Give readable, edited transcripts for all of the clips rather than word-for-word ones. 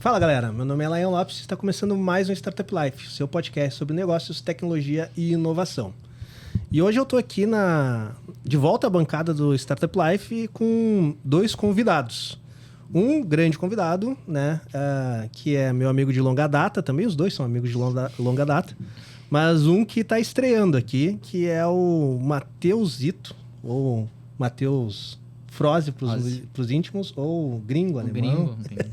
Fala galera, meu nome é Layan Lopes e está começando mais um Startup Life, seu podcast sobre negócios, tecnologia e inovação. E hoje eu estou aqui de volta à bancada do Startup Life com dois convidados. Um grande convidado, né, que é meu amigo de longa data, também os dois são amigos de longa data, mas um que está estreando aqui, que é o Matheus Zito, ou Matheus Froze para os íntimos, ou gringo, alemão. Gringo.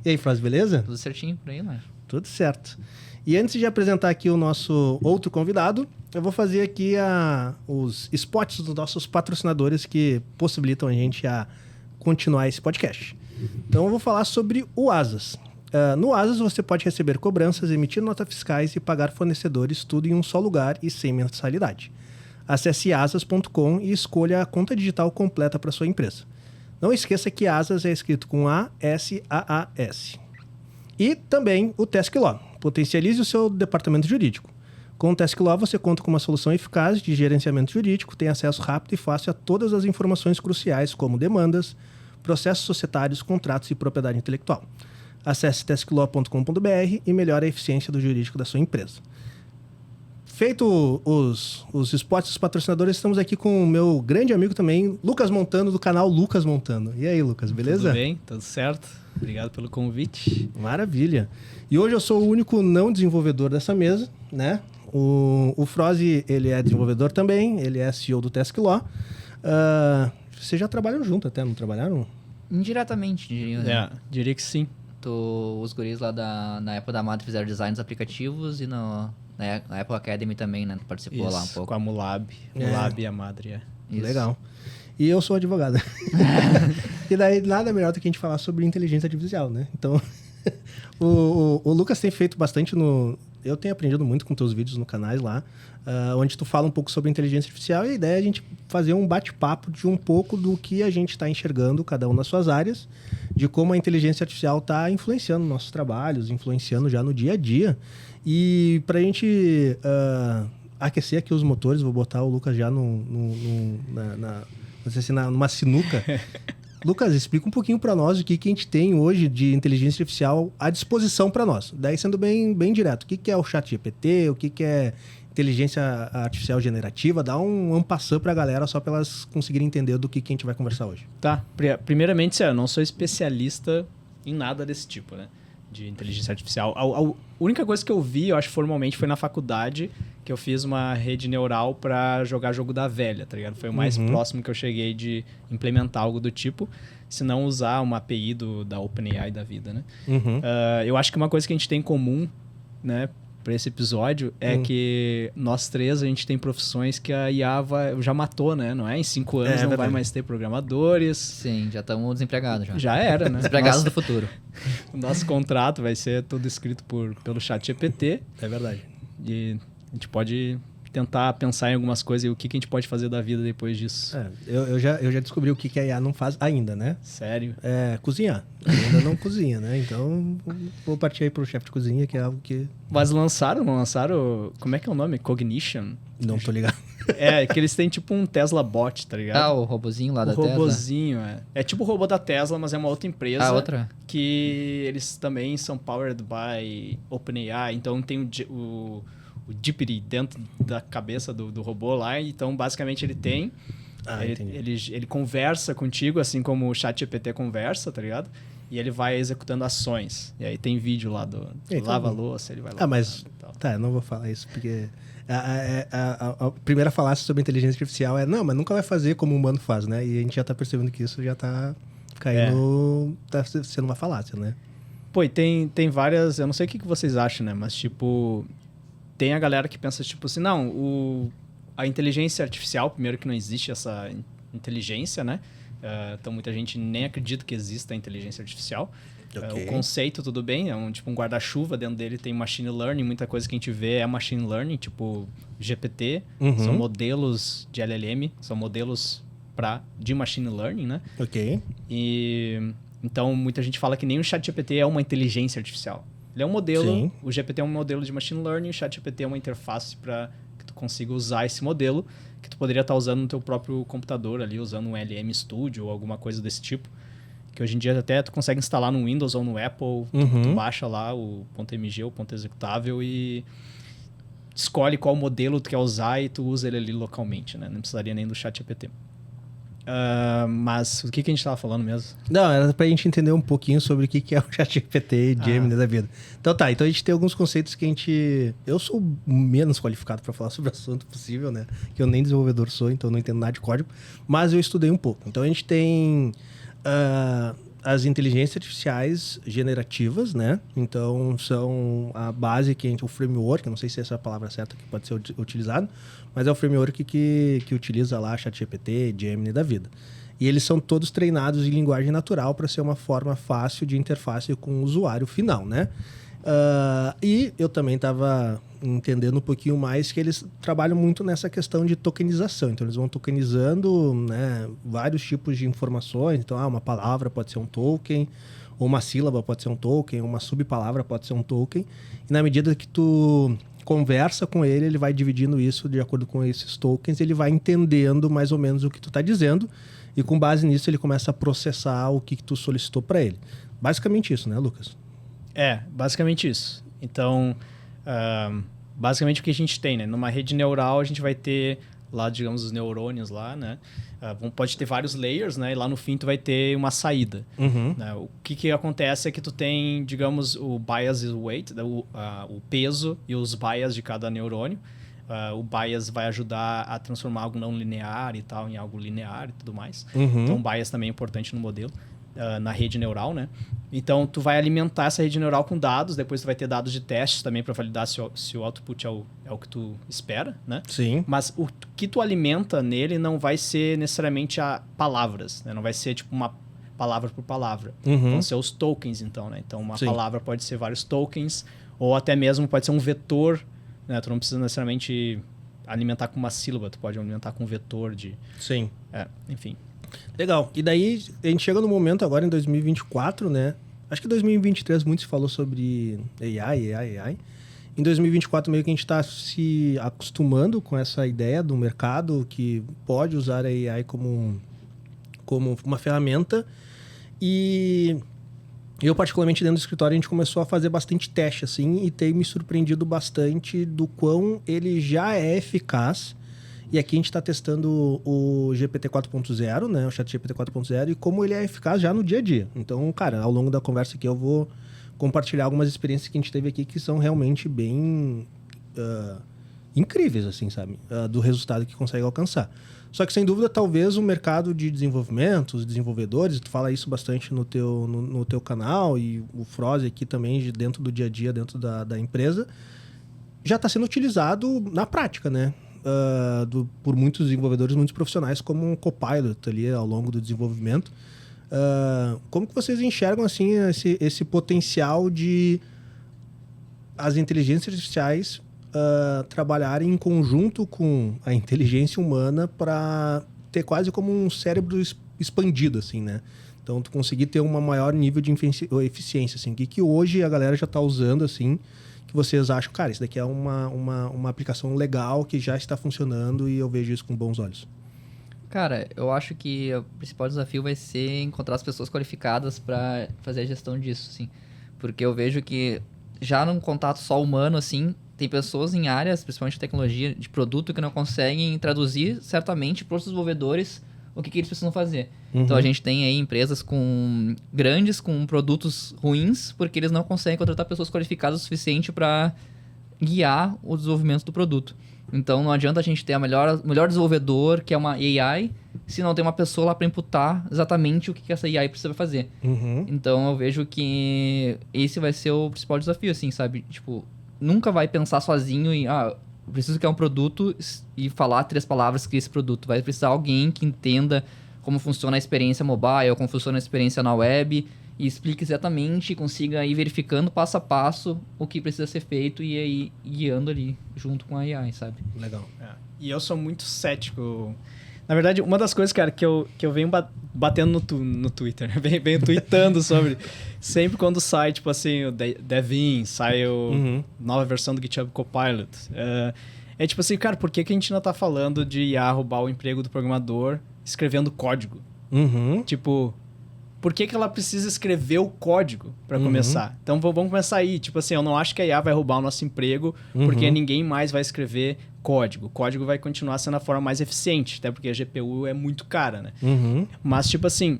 E aí, Froze, beleza? Tudo certinho por aí, né? Tudo certo. E antes de apresentar aqui o nosso outro convidado, eu vou fazer aqui os spots dos nossos patrocinadores que possibilitam a gente a continuar esse podcast. Então, eu vou falar sobre o Asas. No Asas, você pode receber cobranças, emitir notas fiscais e pagar fornecedores, tudo em um só lugar e sem mensalidade. Acesse asas.com e escolha a conta digital completa para sua empresa. Não esqueça que Asas é escrito com A-S-A-A-S. E também o Task-Law. Potencialize o seu departamento jurídico. Com o Task-Law, você conta com uma solução eficaz de gerenciamento jurídico, tem acesso rápido e fácil a todas as informações cruciais, como demandas, processos societários, contratos e propriedade intelectual. Acesse tasklaw.com.br e melhore a eficiência do jurídico da sua empresa. Feito os spots dos patrocinadores, estamos aqui com o meu grande amigo também, Lucas Montano, do canal Lucas Montano. E aí, Lucas, beleza? Tudo bem, tudo certo. Obrigado pelo convite. Maravilha. E hoje eu sou o único não desenvolvedor dessa mesa, né? O Froze, ele é desenvolvedor também, ele é CEO do Task-Law. Vocês já trabalham junto até, não trabalharam? Indiretamente, diria, né? Diria que sim. Os guris lá na Apple da Madre fizeram design dos aplicativos e na Apple Academy também, né? Tu participou lá um pouco. Com a Mulab. Mulab e a Madre, Isso. Legal. E eu sou advogado. E daí nada melhor do que a gente falar sobre inteligência artificial, né? Então, o Lucas tem feito bastante Eu tenho aprendido muito com teus vídeos no canais lá, onde tu fala um pouco sobre inteligência artificial e a ideia é a gente fazer um bate-papo de um pouco do que a gente está enxergando, cada um nas suas áreas, de como a inteligência artificial está influenciando nossos trabalhos, influenciando já no dia a dia. E para a gente aquecer aqui os motores, vou botar o Lucas já numa sinuca. Lucas, explica um pouquinho para nós o que a gente tem hoje de inteligência artificial à disposição para nós. Daí, sendo bem direto, o que é o ChatGPT, o que é inteligência artificial generativa? Dá um passão para a galera, só para elas conseguirem entender do que a gente vai conversar hoje. Tá, primeiramente, eu não sou especialista em nada desse tipo, né? De inteligência artificial. A única coisa que eu vi, eu acho formalmente, foi na faculdade, que eu fiz uma rede neural para jogar jogo da velha, tá ligado? Foi o mais próximo que eu cheguei de implementar algo do tipo, se não usar uma API da OpenAI da vida, né? Eu acho que uma coisa que a gente tem em comum, né, para esse episódio é que nós três, a gente tem profissões que a IA já matou, né? Não é? Em 5 anos não vai mais ter programadores. Sim, já estamos desempregados já. Já era, né? Desempregados do futuro. O nosso contrato vai ser tudo escrito pelo ChatGPT. É verdade. E a gente pode tentar pensar em algumas coisas e o que a gente pode fazer da vida depois disso. Eu já descobri o que a IA não faz ainda, né? Sério? Cozinhar. Ainda não cozinha, né? Então, vou partir aí pro chefe de cozinha, que é algo que... Mas lançaram... Como é que é o nome? Cognition? Não tô ligado. Que eles têm tipo um Tesla Bot, tá ligado? O robozinho lá da Tesla. O robozinho, É tipo o robô da Tesla, mas é uma outra empresa. Outra? Que eles também são powered by OpenAI. Então tem o Deepity dentro da cabeça do robô lá. Então, basicamente, ele tem... ele conversa contigo, assim como o ChatGPT conversa, tá ligado? E ele vai executando ações. E aí tem vídeo lá do lava-louça, ele vai lá. Mas... Tá, eu não vou falar isso, porque... A primeira falácia sobre inteligência artificial não, mas nunca vai fazer como o humano faz, né? E a gente já tá percebendo que isso já tá caindo... Tá sendo uma falácia, né? Pô, e tem várias... Eu não sei o que vocês acham, né? Mas, tipo... Tem a galera que pensa, tipo assim, não, a inteligência artificial, primeiro que não existe essa inteligência, né? Então, muita gente nem acredita que exista a inteligência artificial. Okay. O conceito, tudo bem, é um guarda-chuva, dentro dele tem machine learning, muita coisa que a gente vê é machine learning, tipo GPT, são modelos de LLM, são modelos de machine learning, né? Ok. E então, muita gente fala que nem o ChatGPT é uma inteligência artificial. Ele é um modelo, sim. O GPT é um modelo de machine learning, o ChatGPT é uma interface para que tu consiga usar esse modelo, que tu poderia estar usando no teu próprio computador ali, usando um LM Studio ou alguma coisa desse tipo, que hoje em dia até tu consegue instalar no Windows ou no Apple, tu baixa lá o .mg, o ponto executável e escolhe qual modelo tu quer usar e tu usa ele ali localmente, né? Não precisaria nem do ChatGPT. Mas o que a gente estava falando mesmo? Não, era pra gente entender um pouquinho sobre o que é o ChatGPT e Gemini da vida. Então a gente tem alguns conceitos que a gente... Eu sou menos qualificado para falar sobre o assunto possível, né? Que eu nem desenvolvedor sou, então não entendo nada de código. Mas eu estudei um pouco. Então a gente tem as inteligências artificiais generativas, né? Então são a base, o framework, eu não sei se essa é a palavra certa que pode ser utilizado, mas é o framework que utiliza lá ChatGPT, Gemini da vida. E eles são todos treinados em linguagem natural para ser uma forma fácil de interface com o usuário final, né? E eu também estava entendendo um pouquinho mais que eles trabalham muito nessa questão de tokenização. Então, eles vão tokenizando, né, vários tipos de informações. Então, uma palavra pode ser um token, ou uma sílaba pode ser um token, uma subpalavra pode ser um token. E na medida que tu conversa com ele, ele vai dividindo isso de acordo com esses tokens, ele vai entendendo mais ou menos o que tu está dizendo, e com base nisso ele começa a processar o que tu solicitou para ele. Basicamente isso, né, Lucas? Basicamente isso. Então, basicamente o que a gente tem, né? Numa rede neural a gente vai ter lá, digamos, os neurônios lá, né? Pode ter vários layers, né? E lá no fim tu vai ter uma saída. Né? O que acontece é que tu tem, digamos, o bias e o weight, o peso e os bias de cada neurônio. O bias vai ajudar a transformar algo não linear e tal em algo linear e tudo mais. Então o bias também é importante no modelo, na rede neural, né? Então tu vai alimentar essa rede neural com dados, depois tu vai ter dados de testes também para validar se o output é o que tu espera, né? Sim. Mas o que tu alimenta nele não vai ser necessariamente palavras, né? Não vai ser tipo uma palavra por palavra. Vão ser os tokens, então, né? Então uma palavra pode ser vários tokens, ou até mesmo pode ser um vetor, né? Tu não precisa necessariamente alimentar com uma sílaba, tu pode alimentar com um vetor de... Sim. Enfim. Legal. E daí, a gente chega no momento agora, em 2024, né? Acho que em 2023 muito se falou sobre AI. Em 2024, meio que a gente está se acostumando com essa ideia do mercado que pode usar a AI como uma ferramenta. E eu, particularmente, dentro do escritório, a gente começou a fazer bastante teste, assim, e tem me surpreendido bastante do quão ele já é eficaz. E aqui a gente está testando o GPT 4.0, né? O ChatGPT 4.0, e como ele é eficaz já no dia a dia. Então, cara, ao longo da conversa aqui eu vou compartilhar algumas experiências que a gente teve aqui que são realmente bem incríveis, assim, sabe? Do resultado que consegue alcançar. Só que, sem dúvida, talvez o mercado de desenvolvimento, os desenvolvedores, tu fala isso bastante no teu canal, e o Froze aqui também, dentro do dia a dia, dentro da empresa, já está sendo utilizado na prática, né? Por muitos desenvolvedores, muitos profissionais, como um copilot ali ao longo do desenvolvimento. Como que vocês enxergam assim, esse potencial de as inteligências artificiais trabalharem em conjunto com a inteligência humana para ter quase como um cérebro expandido, assim, né? Então, tu conseguir ter um maior nível de eficiência, assim, que hoje a galera já está usando, assim, que vocês acham, cara, isso daqui é uma aplicação legal que já está funcionando e eu vejo isso com bons olhos? Cara, eu acho que o principal desafio vai ser encontrar as pessoas qualificadas para fazer a gestão disso, assim. Porque eu vejo que já num contato só humano, assim, tem pessoas em áreas, principalmente de tecnologia, de produto, que não conseguem traduzir certamente para os desenvolvedores o que eles precisam fazer. Então a gente tem aí empresas grandes com produtos ruins, porque eles não conseguem contratar pessoas qualificadas o suficiente para guiar o desenvolvimento do produto. Então não adianta a gente ter o melhor desenvolvedor, que é uma AI, se não tem uma pessoa lá para imputar exatamente o que essa AI precisa fazer. Então eu vejo que esse vai ser o principal desafio, assim, sabe? Tipo, nunca vai pensar sozinho em... preciso criar um produto e falar 3 palavras que esse produto. Vai precisar alguém que entenda como funciona a experiência mobile, como funciona a experiência na web, e explique exatamente, consiga ir verificando passo a passo o que precisa ser feito e aí guiando ali junto com a AI, sabe? Legal. E eu sou muito cético. Na verdade, uma das coisas, cara, que eu venho batendo no Twitter, né? venho tweetando sobre... Sempre quando sai, tipo assim, o Devin, sai a nova versão do GitHub Copilot. É tipo assim, cara, por que a gente não tá falando de IA roubar o emprego do programador escrevendo código? Tipo, por que ela precisa escrever o código para começar? Então vamos começar aí. Tipo assim, eu não acho que a IA vai roubar o nosso emprego porque ninguém mais vai escrever código. O código vai continuar sendo a forma mais eficiente, até porque a GPU é muito cara, né? Mas, tipo assim,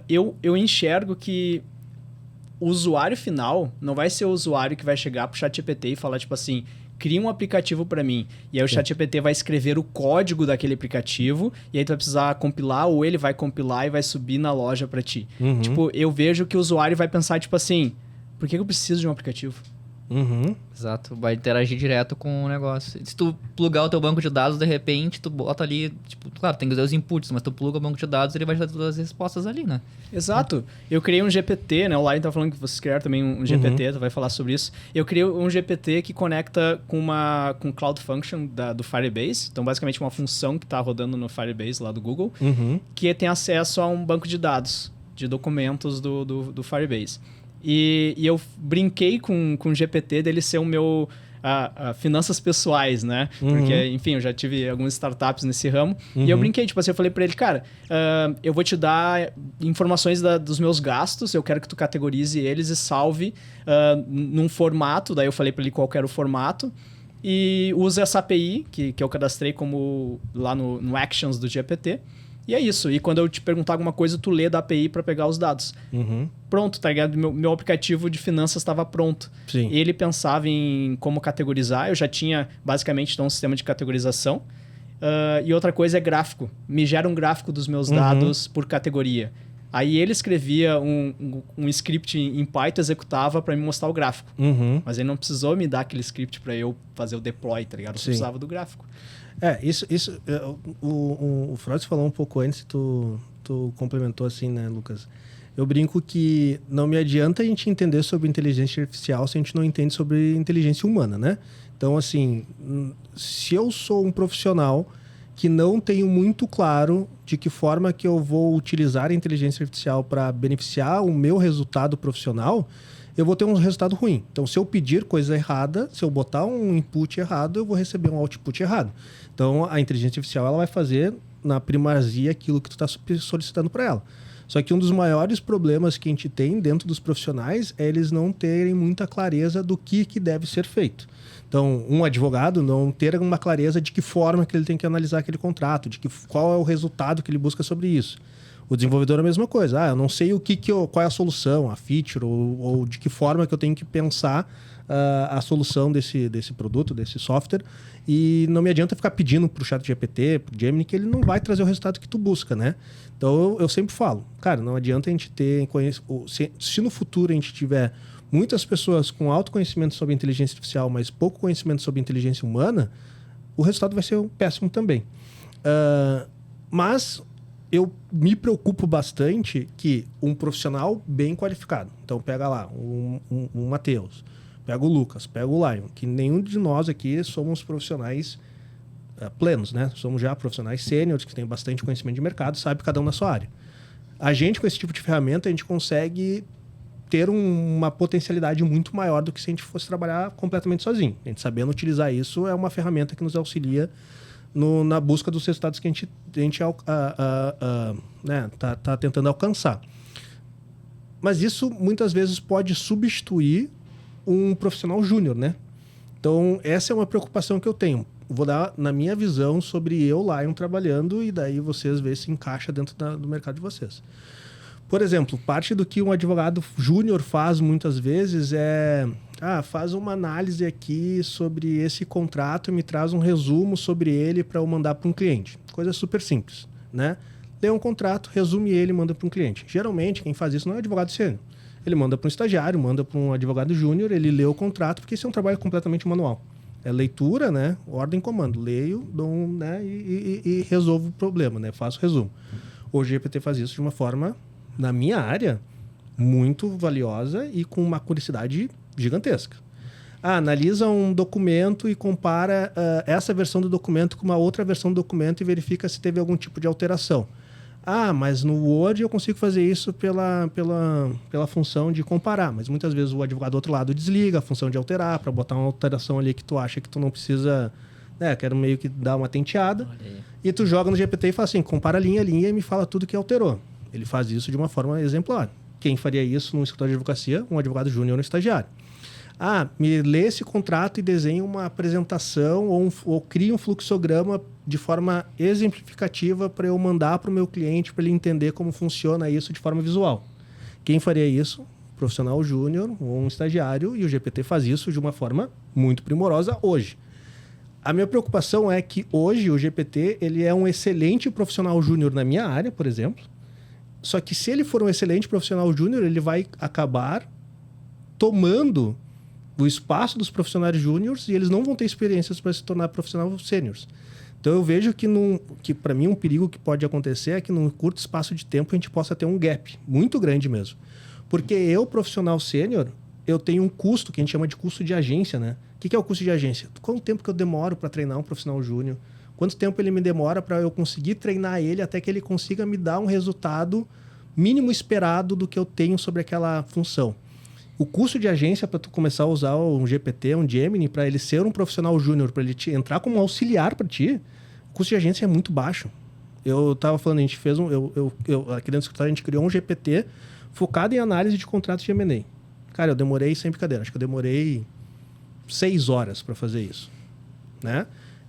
eu enxergo que o usuário final não vai ser o usuário que vai chegar pro ChatGPT e falar, tipo assim, cria um aplicativo para mim. E aí o ChatGPT vai escrever o código daquele aplicativo e aí tu vai precisar compilar ou ele vai compilar e vai subir na loja para ti. Tipo, eu vejo que o usuário vai pensar, tipo assim, por que eu preciso de um aplicativo? Exato, vai interagir direto com o negócio. Se tu plugar o teu banco de dados, de repente, tu bota ali, tipo, claro, tem que usar os inputs, mas tu pluga o banco de dados, ele vai te dar todas as respostas ali, né? Exato. Eu criei um GPT, né? O Lion tá falando que vocês criaram também um GPT, tu vai falar sobre isso. Eu criei um GPT que conecta com com Cloud Function do Firebase. Então, basicamente, uma função que tá rodando no Firebase lá do Google, que tem acesso a um banco de dados, de documentos do Firebase. E eu brinquei com o GPT dele ser o meu finanças pessoais, né? Porque, enfim, eu já tive algumas startups nesse ramo. E eu brinquei, tipo assim, eu falei pra ele, cara, eu vou te dar informações dos meus gastos, eu quero que tu categorize eles e salve num formato. Daí eu falei pra ele qual que era o formato. E usa essa API, que eu cadastrei como lá no Actions do GPT. E é isso. E quando eu te perguntar alguma coisa, tu lê da API para pegar os dados. Pronto, tá ligado? Meu aplicativo de finanças estava pronto. Sim. Ele pensava em como categorizar. Eu já tinha, basicamente, então, um sistema de categorização. E outra coisa é gráfico. Me gera um gráfico dos meus dados por categoria. Aí ele escrevia um script em Python, executava para me mostrar o gráfico. Mas ele não precisou me dar aquele script para eu fazer o deploy, tá ligado? Eu precisava do gráfico. O Freud falou um pouco antes, tu complementou assim, né, Lucas? Eu brinco que não me adianta a gente entender sobre inteligência artificial se a gente não entende sobre inteligência humana, né? Então, assim, se eu sou um profissional que não tenho muito claro de que forma que eu vou utilizar a inteligência artificial para beneficiar o meu resultado profissional, eu vou ter um resultado ruim. Então, se eu pedir coisa errada, se eu botar um input errado, eu vou receber um output errado. Então, a inteligência artificial ela vai fazer na primazia aquilo que tu está solicitando para ela. Só que um dos maiores problemas que a gente tem dentro dos profissionais é eles não terem muita clareza do que deve ser feito. Então, um advogado não ter uma clareza de que forma que ele tem que analisar aquele contrato, qual é o resultado que ele busca sobre isso. O desenvolvedor é a mesma coisa. Eu não sei qual é a solução, a feature, ou de que forma que eu tenho que pensar a solução desse produto, desse software. E não me adianta ficar pedindo para o ChatGPT, para o Gemini, que ele não vai trazer o resultado que tu busca, né? Então, eu sempre falo, cara, não adianta a gente ter... Se no futuro a gente tiver muitas pessoas com alto conhecimento sobre inteligência artificial, mas pouco conhecimento sobre inteligência humana, o resultado vai ser péssimo também. Mas eu me preocupo bastante que um profissional bem qualificado, então pega lá um Matheus, pega o Lucas, pega o Lion, que nenhum de nós aqui somos profissionais plenos, né? Somos já profissionais sêniores, que têm bastante conhecimento de mercado, sabe cada um na sua área. A gente, com esse tipo de ferramenta, a gente consegue ter uma potencialidade muito maior do que se a gente fosse trabalhar completamente sozinho. A gente sabendo utilizar isso é uma ferramenta que nos auxilia na busca dos resultados que a gente tá tentando alcançar. Mas isso muitas vezes pode substituir um profissional júnior, né? Então, essa é uma preocupação que eu tenho. Vou dar na minha visão sobre eu, Lion, trabalhando, e daí vocês vê se encaixa dentro do mercado de vocês. Por exemplo, parte do que um advogado júnior faz muitas vezes é... faz uma análise aqui sobre esse contrato e me traz um resumo sobre ele para eu mandar para um cliente. Coisa super simples, né? Lê um contrato, resume ele e manda para um cliente. Geralmente, quem faz isso não é advogado sênior. Ele manda para um estagiário, manda para um advogado júnior, ele lê o contrato, porque isso é um trabalho completamente manual. É leitura, né? Ordem e comando. Leio, né? e resolvo o problema, né? Faço o resumo. O GPT faz isso de uma forma, na minha área, muito valiosa e com uma curiosidade gigantesca. Analisa um documento e compara essa versão do documento com uma outra versão do documento e verifica se teve algum tipo de alteração. Mas no Word eu consigo fazer isso pela função de comparar. Mas muitas vezes o advogado do outro lado desliga a função de alterar para botar uma alteração ali que tu acha que tu não precisa... quero meio que dar uma tenteada. E tu joga no GPT e fala assim, compara linha a linha e me fala tudo que alterou. Ele faz isso de uma forma exemplar. Quem faria isso num escritório de advocacia? Um advogado júnior ou um estagiário. Me lê esse contrato e desenha uma apresentação ou cria um fluxograma de forma exemplificativa para eu mandar para o meu cliente para ele entender como funciona isso de forma visual. Quem faria isso? Profissional júnior ou um estagiário, e o GPT faz isso de uma forma muito primorosa hoje. A minha preocupação é que hoje o GPT ele é um excelente profissional júnior na minha área, por exemplo, só que se ele for um excelente profissional júnior, ele vai acabar tomando o espaço dos profissionais júniores e eles não vão ter experiências para se tornar profissionais sêniores. Então eu vejo que para mim um perigo que pode acontecer é que num curto espaço de tempo a gente possa ter um gap muito grande mesmo. Porque eu, profissional sênior, eu tenho um custo que a gente chama de custo de agência, né? O que é o custo de agência? Quanto tempo que eu demoro para treinar um profissional júnior? Quanto tempo ele me demora para eu conseguir treinar ele até que ele consiga me dar um resultado mínimo esperado do que eu tenho sobre aquela função? O custo de agência para tu começar a usar um GPT, um Gemini, para ele ser um profissional júnior, para ele entrar como auxiliar para ti, o custo de agência é muito baixo. Eu estava falando, a gente fez aqui dentro do escritório, a gente criou um GPT focado em análise de contratos de M&A. Cara, eu demorei, sem brincadeira, acho que eu demorei 6 horas para fazer isso, né?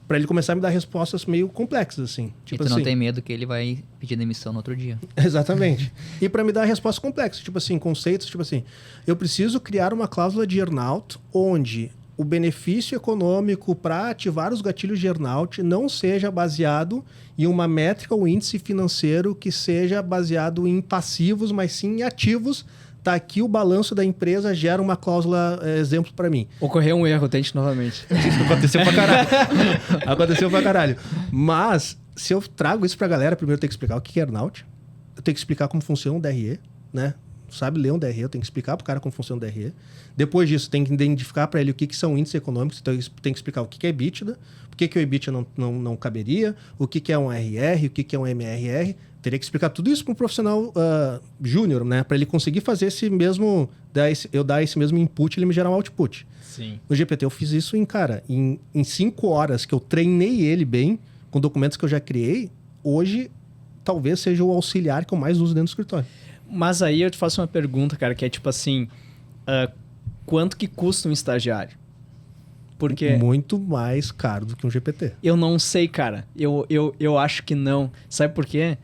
Para ele começar a me dar respostas meio complexas, assim. Tipo, e tu não tem medo que ele vai pedir demissão no outro dia. Exatamente. E para me dar respostas complexas, tipo assim, conceitos, tipo assim, eu preciso criar uma cláusula de earn-out onde o benefício econômico para ativar os gatilhos de earn-out não seja baseado em uma métrica ou índice financeiro que seja baseado em passivos, mas sim em ativos. Tá aqui o balanço da empresa, gera uma cláusula exemplo para mim. Ocorreu um erro, tente novamente. Isso aconteceu pra caralho. Aconteceu pra caralho. Mas, se eu trago isso pra galera, primeiro eu tenho que explicar o que é earn-out. Eu tenho que explicar como funciona um DRE, né? Sabe ler um DRE, eu tenho que explicar pro cara como funciona um DRE. Depois disso, tem que identificar para ele o que são índices econômicos, então eu tenho que explicar o que é EBITDA, por que o EBITDA não caberia, o que é um RR, o que é um MRR. Teria que explicar tudo isso para um profissional júnior, né? Para ele conseguir fazer eu dar esse mesmo input e ele me gerar um output. Sim. No GPT eu fiz isso em 5 horas, que eu treinei ele bem, com documentos que eu já criei. Hoje, talvez seja o auxiliar que eu mais uso dentro do escritório. Mas aí eu te faço uma pergunta, cara, que é tipo assim, quanto que custa um estagiário? Porque muito mais caro do que um GPT. Eu não sei, cara. Eu acho que não. Sabe por quê?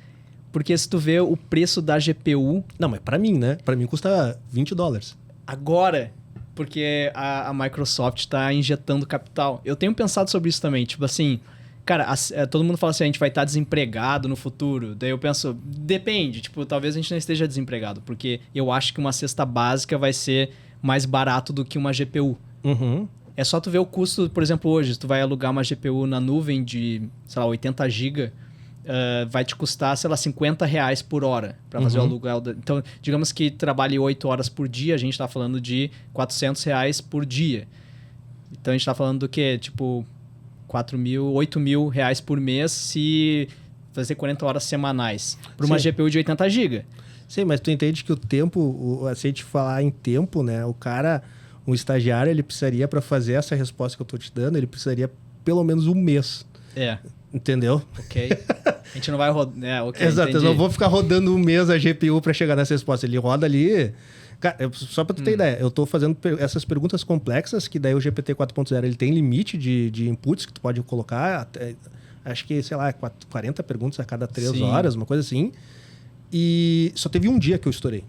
Porque se tu vê o preço da GPU... Não, mas pra mim, né? Pra mim custa $20. Agora, porque a Microsoft tá injetando capital. Eu tenho pensado sobre isso também. Tipo assim, cara, todo mundo fala assim, a gente vai estar desempregado no futuro. Daí eu penso, depende. Tipo, talvez a gente não esteja desempregado. Porque eu acho que uma cesta básica vai ser mais barato do que uma GPU. Uhum. É só tu ver o custo, por exemplo, hoje, se tu vai alugar uma GPU na nuvem de, sei lá, 80 GB, vai te custar, sei lá, R$50 por hora para fazer o aluguel. Então, digamos que trabalhe 8 horas por dia, a gente está falando de R$400 por dia. Então, a gente está falando do quê? Tipo, R$8.000 por mês se fazer 40 horas semanais. Para uma GPU de 80 GB. Sim, mas tu entende que o tempo, se a gente falar em tempo, né? O estagiário, ele precisaria, para fazer essa resposta que eu tô te dando, ele precisaria pelo menos um mês. É. Entendeu? Ok. A gente não vai rodar... ok, exato, entendi. eu não vou ficar rodando um mês a GPU para chegar nessa resposta. Ele roda ali... Cara, só para tu ter ideia, eu tô fazendo essas perguntas complexas, que daí o GPT 4.0 ele tem limite de inputs que tu pode colocar, acho que, sei lá, 40 perguntas a cada 3 horas, uma coisa assim. E só teve um dia que eu estourei.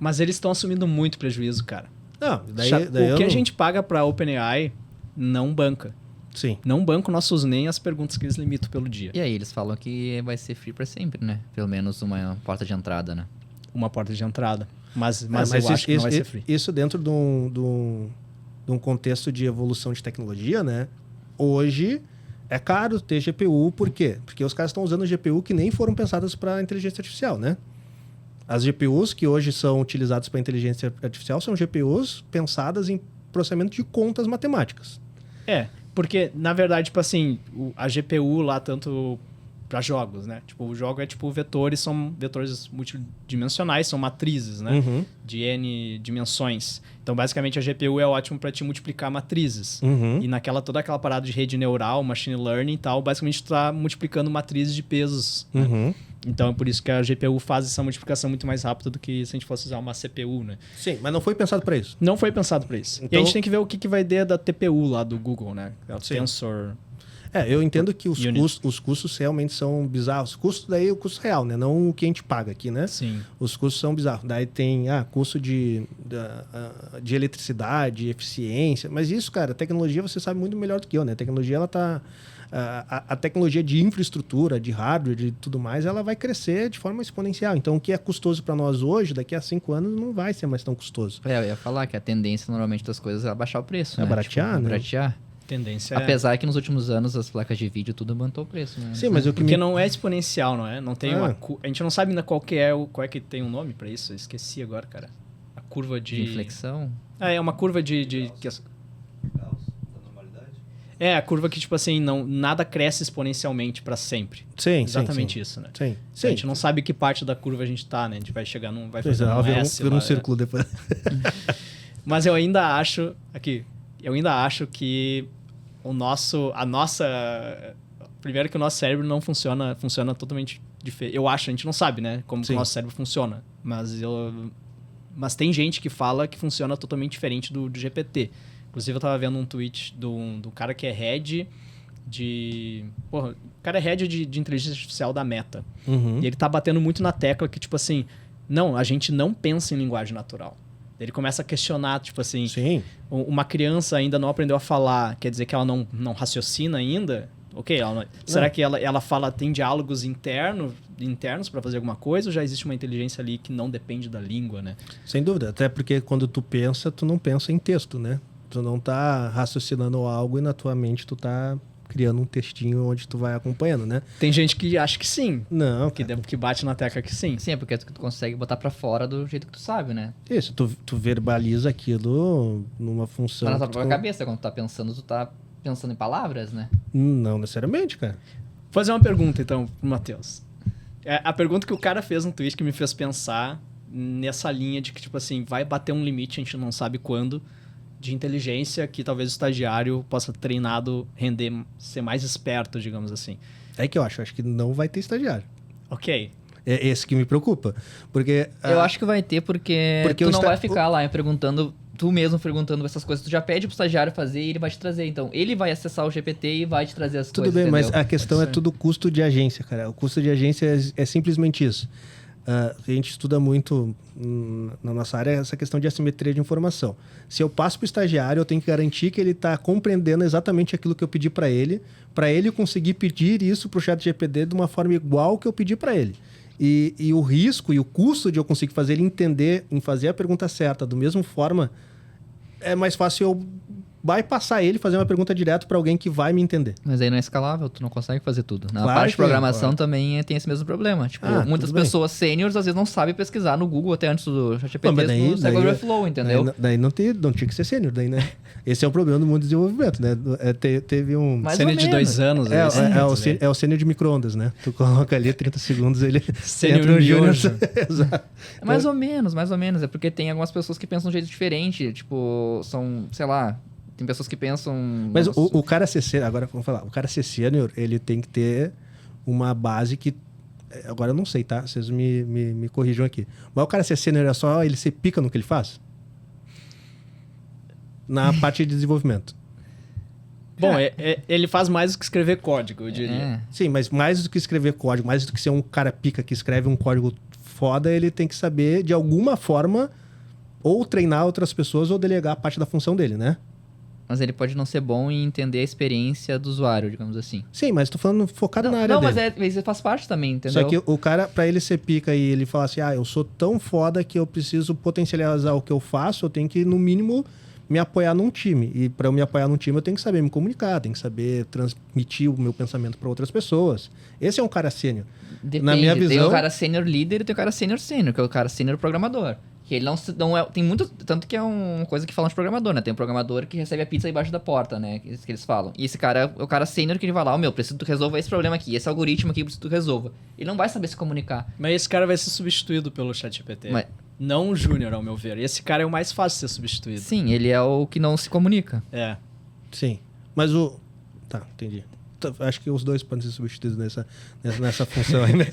Mas eles estão assumindo muito prejuízo, cara. Não, o que a gente paga pra OpenAI não banca. Sim. Não banca nossos nem as perguntas que eles limitam pelo dia. E aí, eles falam que vai ser free pra sempre, né? Pelo menos uma porta de entrada, né? Uma porta de entrada. Mas eu acho que não vai ser free. Isso dentro de um contexto de evolução de tecnologia, né? Hoje é caro ter GPU, por quê? Porque os caras estão usando GPU que nem foram pensadas para inteligência artificial, né? As GPUs que hoje são utilizadas para inteligência artificial são GPUs pensadas em processamento de contas matemáticas. Porque, na verdade, tipo assim, a GPU lá, tanto para jogos, né? Tipo, o jogo é tipo vetores, são vetores multidimensionais, são matrizes, né? Uhum. De N dimensões. Então, basicamente, a GPU é ótimo para te multiplicar matrizes. Uhum. E toda aquela parada de rede neural, machine learning e tal, basicamente tu tá multiplicando matrizes de pesos. Né? Uhum. Então, é por isso que a GPU faz essa multiplicação muito mais rápida do que se a gente fosse usar uma CPU, né? Sim, mas não foi pensado para isso. Não foi pensado para isso. Então- E a gente tem que ver o que vai ter da TPU lá do Google, né? É o Sim. Tensor... Eu entendo que Unit. os custos realmente são bizarros. Custo daí é o custo real, né? Não o que a gente paga aqui, né? Sim. Os custos são bizarros. Daí tem custo de eletricidade, eficiência. Mas isso, cara, a tecnologia você sabe muito melhor do que eu, né? A tecnologia, ela tá... A tecnologia de infraestrutura, de hardware, de tudo mais, ela vai crescer de forma exponencial. Então, o que é custoso para nós hoje, daqui a 5 anos, não vai ser mais tão custoso. Eu ia falar que a tendência normalmente das coisas é abaixar o preço, É né? baratear, né? Baratear. Tendência Apesar que nos últimos anos as placas de vídeo tudo aumentou o preço, né? Sim, mas o que Porque me... não é exponencial, não é? Não tem Ah. a gente não sabe ainda qual é que tem um nome pra isso. Eu esqueci agora, cara. A curva de... De inflexão. É uma curva de a curva que, tipo assim, nada cresce exponencialmente pra sempre. Sim, Exatamente sim. isso, né? Sim, A gente não sabe que parte da curva a gente tá, né? A gente vai chegar num... Vai Pois fazer é, um vira S um lá, círculo depois. Mas eu ainda acho... Eu ainda acho que a nossa... Primeiro que o nosso cérebro não funciona totalmente diferente. Eu acho, a gente não sabe, né? Como que Sim. o nosso cérebro funciona. Mas tem gente que fala que funciona totalmente diferente do GPT. Inclusive, eu tava vendo um tweet do cara que é head de... Porra, o cara é head de inteligência artificial da Meta. Uhum. E ele tá batendo muito na tecla que, tipo assim... Não, a gente não pensa em linguagem natural. Ele começa a questionar, tipo assim... Sim. Uma criança ainda não aprendeu a falar, quer dizer que ela não raciocina ainda? Ok, será que ela fala, tem diálogos internos para fazer alguma coisa, ou já existe uma inteligência ali que não depende da língua, né? Sem dúvida. Até porque quando tu pensa, tu não pensa em texto, né? Tu não tá raciocinando algo e na tua mente tu tá criando um textinho onde tu vai acompanhando, né? Tem gente que acha que sim, Não, que bate na tecla que sim. Sim, é porque tu consegue botar pra fora do jeito que tu sabe, né? Isso, tu verbaliza aquilo numa função... Mas na que tua tu- própria cabeça, quando tu tá pensando em palavras, né? Não necessariamente, cara. Vou fazer uma pergunta, então, pro Matheus. A pergunta que o cara fez no tweet que me fez pensar nessa linha de que, tipo assim, vai bater um limite, a gente não sabe quando, de inteligência que talvez o estagiário possa treinado render, ser mais esperto, digamos assim. É que eu acho que não vai ter estagiário. Ok. É esse que me preocupa. Porque... Eu acho que vai ter porque Porque tu o não esta- vai ficar lá perguntando, tu mesmo perguntando essas coisas. Tu já pede pro estagiário fazer e ele vai te trazer. Então, ele vai acessar o GPT e vai te trazer as Tudo coisas, bem, mas entendeu? a questão é ser. tudo custo de agência, cara. O custo de agência é simplesmente isso. A gente estuda muito na nossa área essa questão de assimetria de informação. Se eu passo para o estagiário, eu tenho que garantir que ele está compreendendo exatamente aquilo que eu pedi para ele conseguir pedir isso para o chat GPT de uma forma igual que eu pedi para ele. E o risco e o custo de eu conseguir fazer ele entender em fazer a pergunta certa da mesma forma, é mais fácil eu bypassar ele e fazer uma pergunta direto para alguém que vai me entender. Mas aí não é escalável, tu não consegue fazer tudo. Na Claro parte de que é, programação claro. também tem esse mesmo problema. Tipo, muitas tudo bem. pessoas sêniores às vezes não sabem pesquisar no Google até antes do ChatGPT Mas daí- no Stack daí- Overflow, entendeu? Daí não tinha que ser sênior, daí, né? Esse é o problema do mundo do desenvolvimento, né? Teve um... Mais Sênior ou de 2 menos. anos. É o sênior de micro-ondas, né? Tu coloca ali 30 segundos, ele Sênior entra no júnior. miojo. Exato. É mais ou menos. É porque tem algumas pessoas que pensam de um jeito diferente. Tipo, sei lá, tem pessoas que pensam... Mas o cara ser sênior, agora vamos falar, o cara ser sênior, ele tem que ter uma base que... Agora eu não sei, tá? Vocês me corrijam aqui. Mas o cara ser sênior é só ele ser pica no que ele faz? Na parte de desenvolvimento. Bom, ele faz mais do que escrever código, eu diria. É. Sim, mas mais do que escrever código, mais do que ser um cara pica que escreve um código foda, ele tem que saber, de alguma forma, ou treinar outras pessoas ou delegar parte da função dele, né? Mas ele pode não ser bom em entender a experiência do usuário, digamos assim. Sim, mas tô falando focado na área Não, dele. mas isso faz parte também, entendeu? Só que o cara, pra ele ser pica e ele falar assim, eu sou tão foda que eu preciso potencializar o que eu faço, eu tenho que, no mínimo, me apoiar num time. E pra eu me apoiar num time, eu tenho que saber me comunicar, tenho que saber transmitir o meu pensamento pra outras pessoas. Esse é um cara sênior. Depende. Na minha Tem visão... o cara sênior líder e tem o cara sênior, que é o cara sênior programador. Que ele não é... Tem muito... Tanto que é uma coisa que falam de programador, né? Tem um programador que recebe a pizza embaixo da porta, né? Que eles falam. E esse cara é o cara sênior que ele vai lá, preciso que tu resolva esse problema aqui. Esse algoritmo aqui, preciso que tu resolva. Ele não vai saber se comunicar. Mas esse cara vai ser substituído pelo ChatGPT. Não o Júnior, ao meu ver. E esse cara é o mais fácil de ser substituído. Sim, ele é o que não se comunica. É. Sim. Mas o... Tá, entendi. Acho que os dois podem ser substituídos nessa função aí mesmo.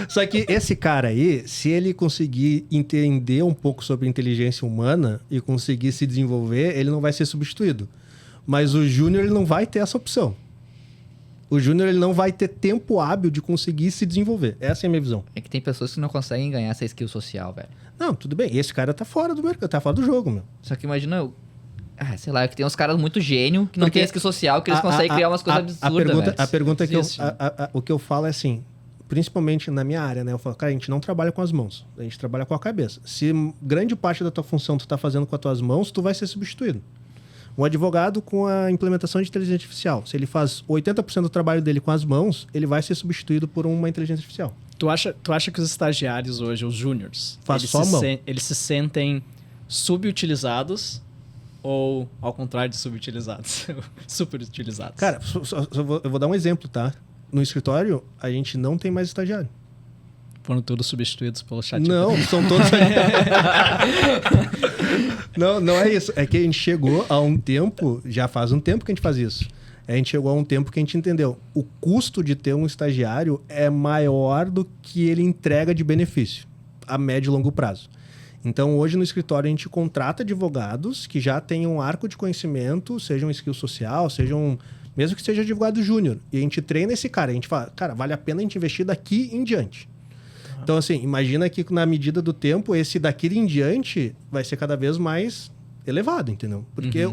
Só que esse cara aí, se ele conseguir entender um pouco sobre inteligência humana e conseguir se desenvolver, ele não vai ser substituído. Mas o Júnior, ele não vai ter essa opção. O Júnior, ele não vai ter tempo hábil de conseguir se desenvolver. Essa é a minha visão. É que tem pessoas que não conseguem ganhar essa skill social, velho. Não, tudo bem. Esse cara tá fora do mercado, tá fora do jogo, meu. Só que imagina... sei lá, que tem uns caras muito gênio, que não tem skill social, que eles conseguem criar umas coisas absurdas, a pergunta que o que eu falo é assim, principalmente na minha área, né? Eu falo, cara, a gente não trabalha com as mãos, a gente trabalha com a cabeça. Se grande parte da tua função tu tá fazendo com as tuas mãos, tu vai ser substituído. Um advogado com a implementação de inteligência artificial, se ele faz 80% do trabalho dele com as mãos, ele vai ser substituído por uma inteligência artificial. Tu acha que os estagiários hoje, os júniors, eles se sentem subutilizados ou, ao contrário de subutilizados, superutilizados? Cara, eu vou dar um exemplo, tá? No escritório, a gente não tem mais estagiário. Foram todos substituídos pelo chat. Não, são todos... Não é isso. É que a gente chegou a um tempo, já faz um tempo que a gente faz isso. A gente chegou a um tempo que a gente entendeu. O custo de ter um estagiário é maior do que ele entrega de benefício, a médio e longo prazo. Então, hoje no escritório, a gente contrata advogados que já tenham um arco de conhecimento, seja um skill social, mesmo que seja advogado júnior. E a gente treina esse cara. A gente fala, cara, vale a pena a gente investir daqui em diante. Uhum. Então, assim, imagina que na medida do tempo, esse daqui em diante vai ser cada vez mais elevado, entendeu? Porque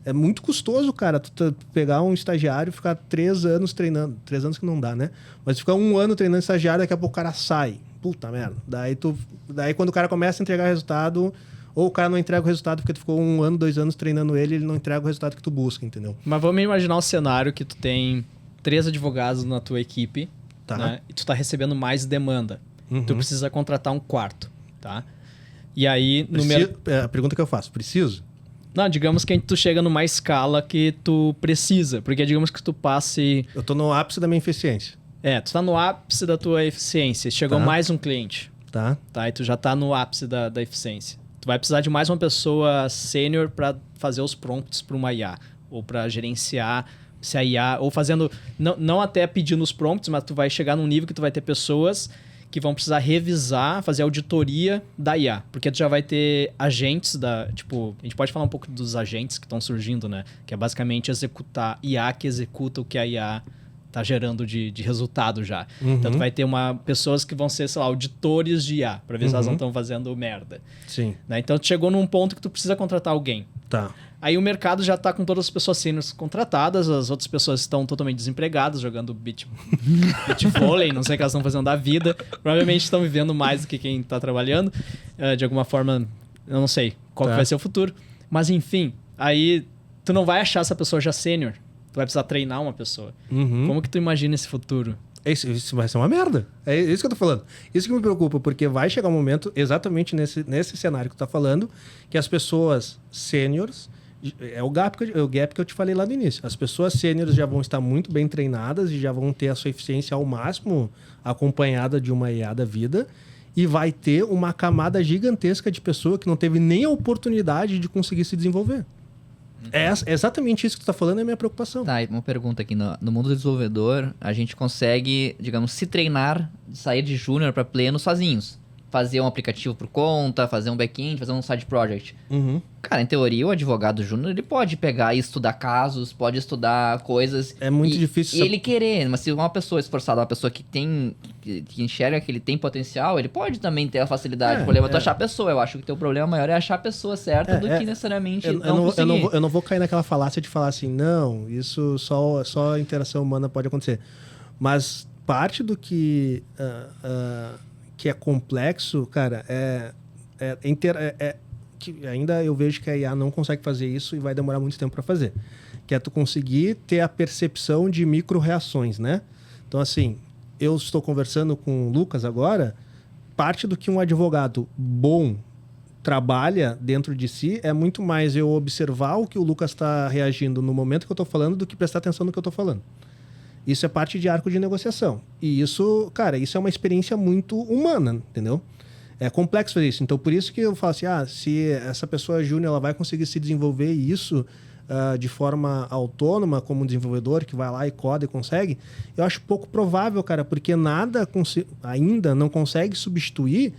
é muito custoso, cara, tu pegar um estagiário e ficar 3 anos treinando. 3 anos que não dá, né? Mas ficar 1 ano treinando estagiário, daqui a pouco o cara sai. Puta merda. Daí quando o cara começa a entregar resultado, ou o cara não entrega o resultado porque tu ficou 1 ano, 2 anos treinando ele não entrega o resultado que tu busca, entendeu? Mas vamos imaginar um cenário que tu tem 3 advogados na tua equipe, tá, né? E tu tá recebendo mais demanda. Tu precisa contratar um quarto, tá? E aí... A pergunta que eu faço, preciso? Não, digamos que tu chega numa escala que tu precisa, porque digamos que tu passe... Eu tô no ápice da minha eficiência. Tu tá no ápice da tua eficiência. Chegou mais um cliente. Tá. E tu já tá no ápice da eficiência. Tu vai precisar de mais uma pessoa sênior para fazer os prompts para uma IA. Ou para gerenciar se a IA... Ou fazendo... Não até pedindo os prompts, mas tu vai chegar num nível que tu vai ter pessoas que vão precisar revisar, fazer auditoria da IA. Porque tu já vai ter agentes da... Tipo, a gente pode falar um pouco dos agentes que estão surgindo, né? Que é basicamente executar IA que executa o que a IA... tá gerando de resultado já. Então, tu vai ter pessoas que vão ser, sei lá, auditores de IA, para ver se elas não estão fazendo merda. Sim. Né? Então, tu chegou num ponto que tu precisa contratar alguém. Tá. Aí o mercado já tá com todas as pessoas sêniores contratadas, as outras pessoas estão totalmente desempregadas, jogando beach vôlei, não sei o que elas estão fazendo da vida. Provavelmente estão vivendo mais do que quem tá trabalhando. De alguma forma, eu não sei qual que vai ser o futuro. Mas, enfim, aí tu não vai achar essa pessoa já sênior. Tu vai precisar treinar uma pessoa. Como que tu imagina esse futuro? Isso vai ser uma merda. É isso que eu tô falando. Isso que me preocupa, porque vai chegar um momento, exatamente nesse cenário que tu tá falando, que as pessoas sêniores... É o gap que eu te falei lá no início. As pessoas sêniores já vão estar muito bem treinadas e já vão ter a sua eficiência ao máximo acompanhada de uma IA da vida. E vai ter uma camada gigantesca de pessoa que não teve nem a oportunidade de conseguir se desenvolver. É exatamente isso que tu tá falando, é a minha preocupação. Tá, e uma pergunta aqui. No mundo do desenvolvedor, a gente consegue, digamos, se treinar, sair de júnior para pleno sozinhos. Fazer um aplicativo por conta, fazer um back-end, fazer um side project. Cara, em teoria, o advogado júnior, ele pode pegar e estudar casos, pode estudar coisas. É muito difícil. E ele querer, mas se uma pessoa esforçada, uma pessoa que enxerga que ele tem potencial, ele pode também ter a facilidade. O problema é tu achar a pessoa. Eu acho que o teu problema maior é achar a pessoa certa do que necessariamente eu não vou cair naquela falácia de falar assim, não, isso só a interação humana pode acontecer. Mas parte do que é complexo, cara, que ainda eu vejo que a IA não consegue fazer isso e vai demorar muito tempo para fazer. Que é tu conseguir ter a percepção de micro-reações, né? Então, assim, eu estou conversando com o Lucas agora, parte do que um advogado bom trabalha dentro de si é muito mais eu observar o que o Lucas está reagindo no momento que eu estou falando do que prestar atenção no que eu estou falando. Isso é parte de arco de negociação. E isso, cara, isso é uma experiência muito humana, entendeu? É complexo fazer isso. Então, por isso que eu falo assim, se essa pessoa júnior ela vai conseguir se desenvolver isso de forma autônoma, como um desenvolvedor que vai lá e coda e consegue, eu acho pouco provável, cara, porque nada ainda não consegue substituir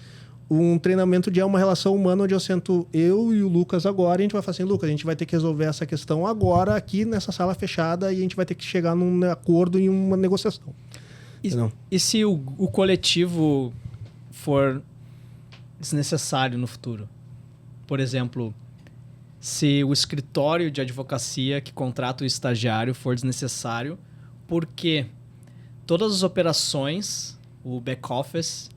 um treinamento de uma relação humana onde eu sento eu e o Lucas agora e a gente vai falar assim, Lucas, a gente vai ter que resolver essa questão agora aqui nessa sala fechada e a gente vai ter que chegar num acordo e uma negociação. E se o coletivo for desnecessário no futuro? Por exemplo, se o escritório de advocacia que contrata o estagiário for desnecessário, porque todas as operações, o back-office,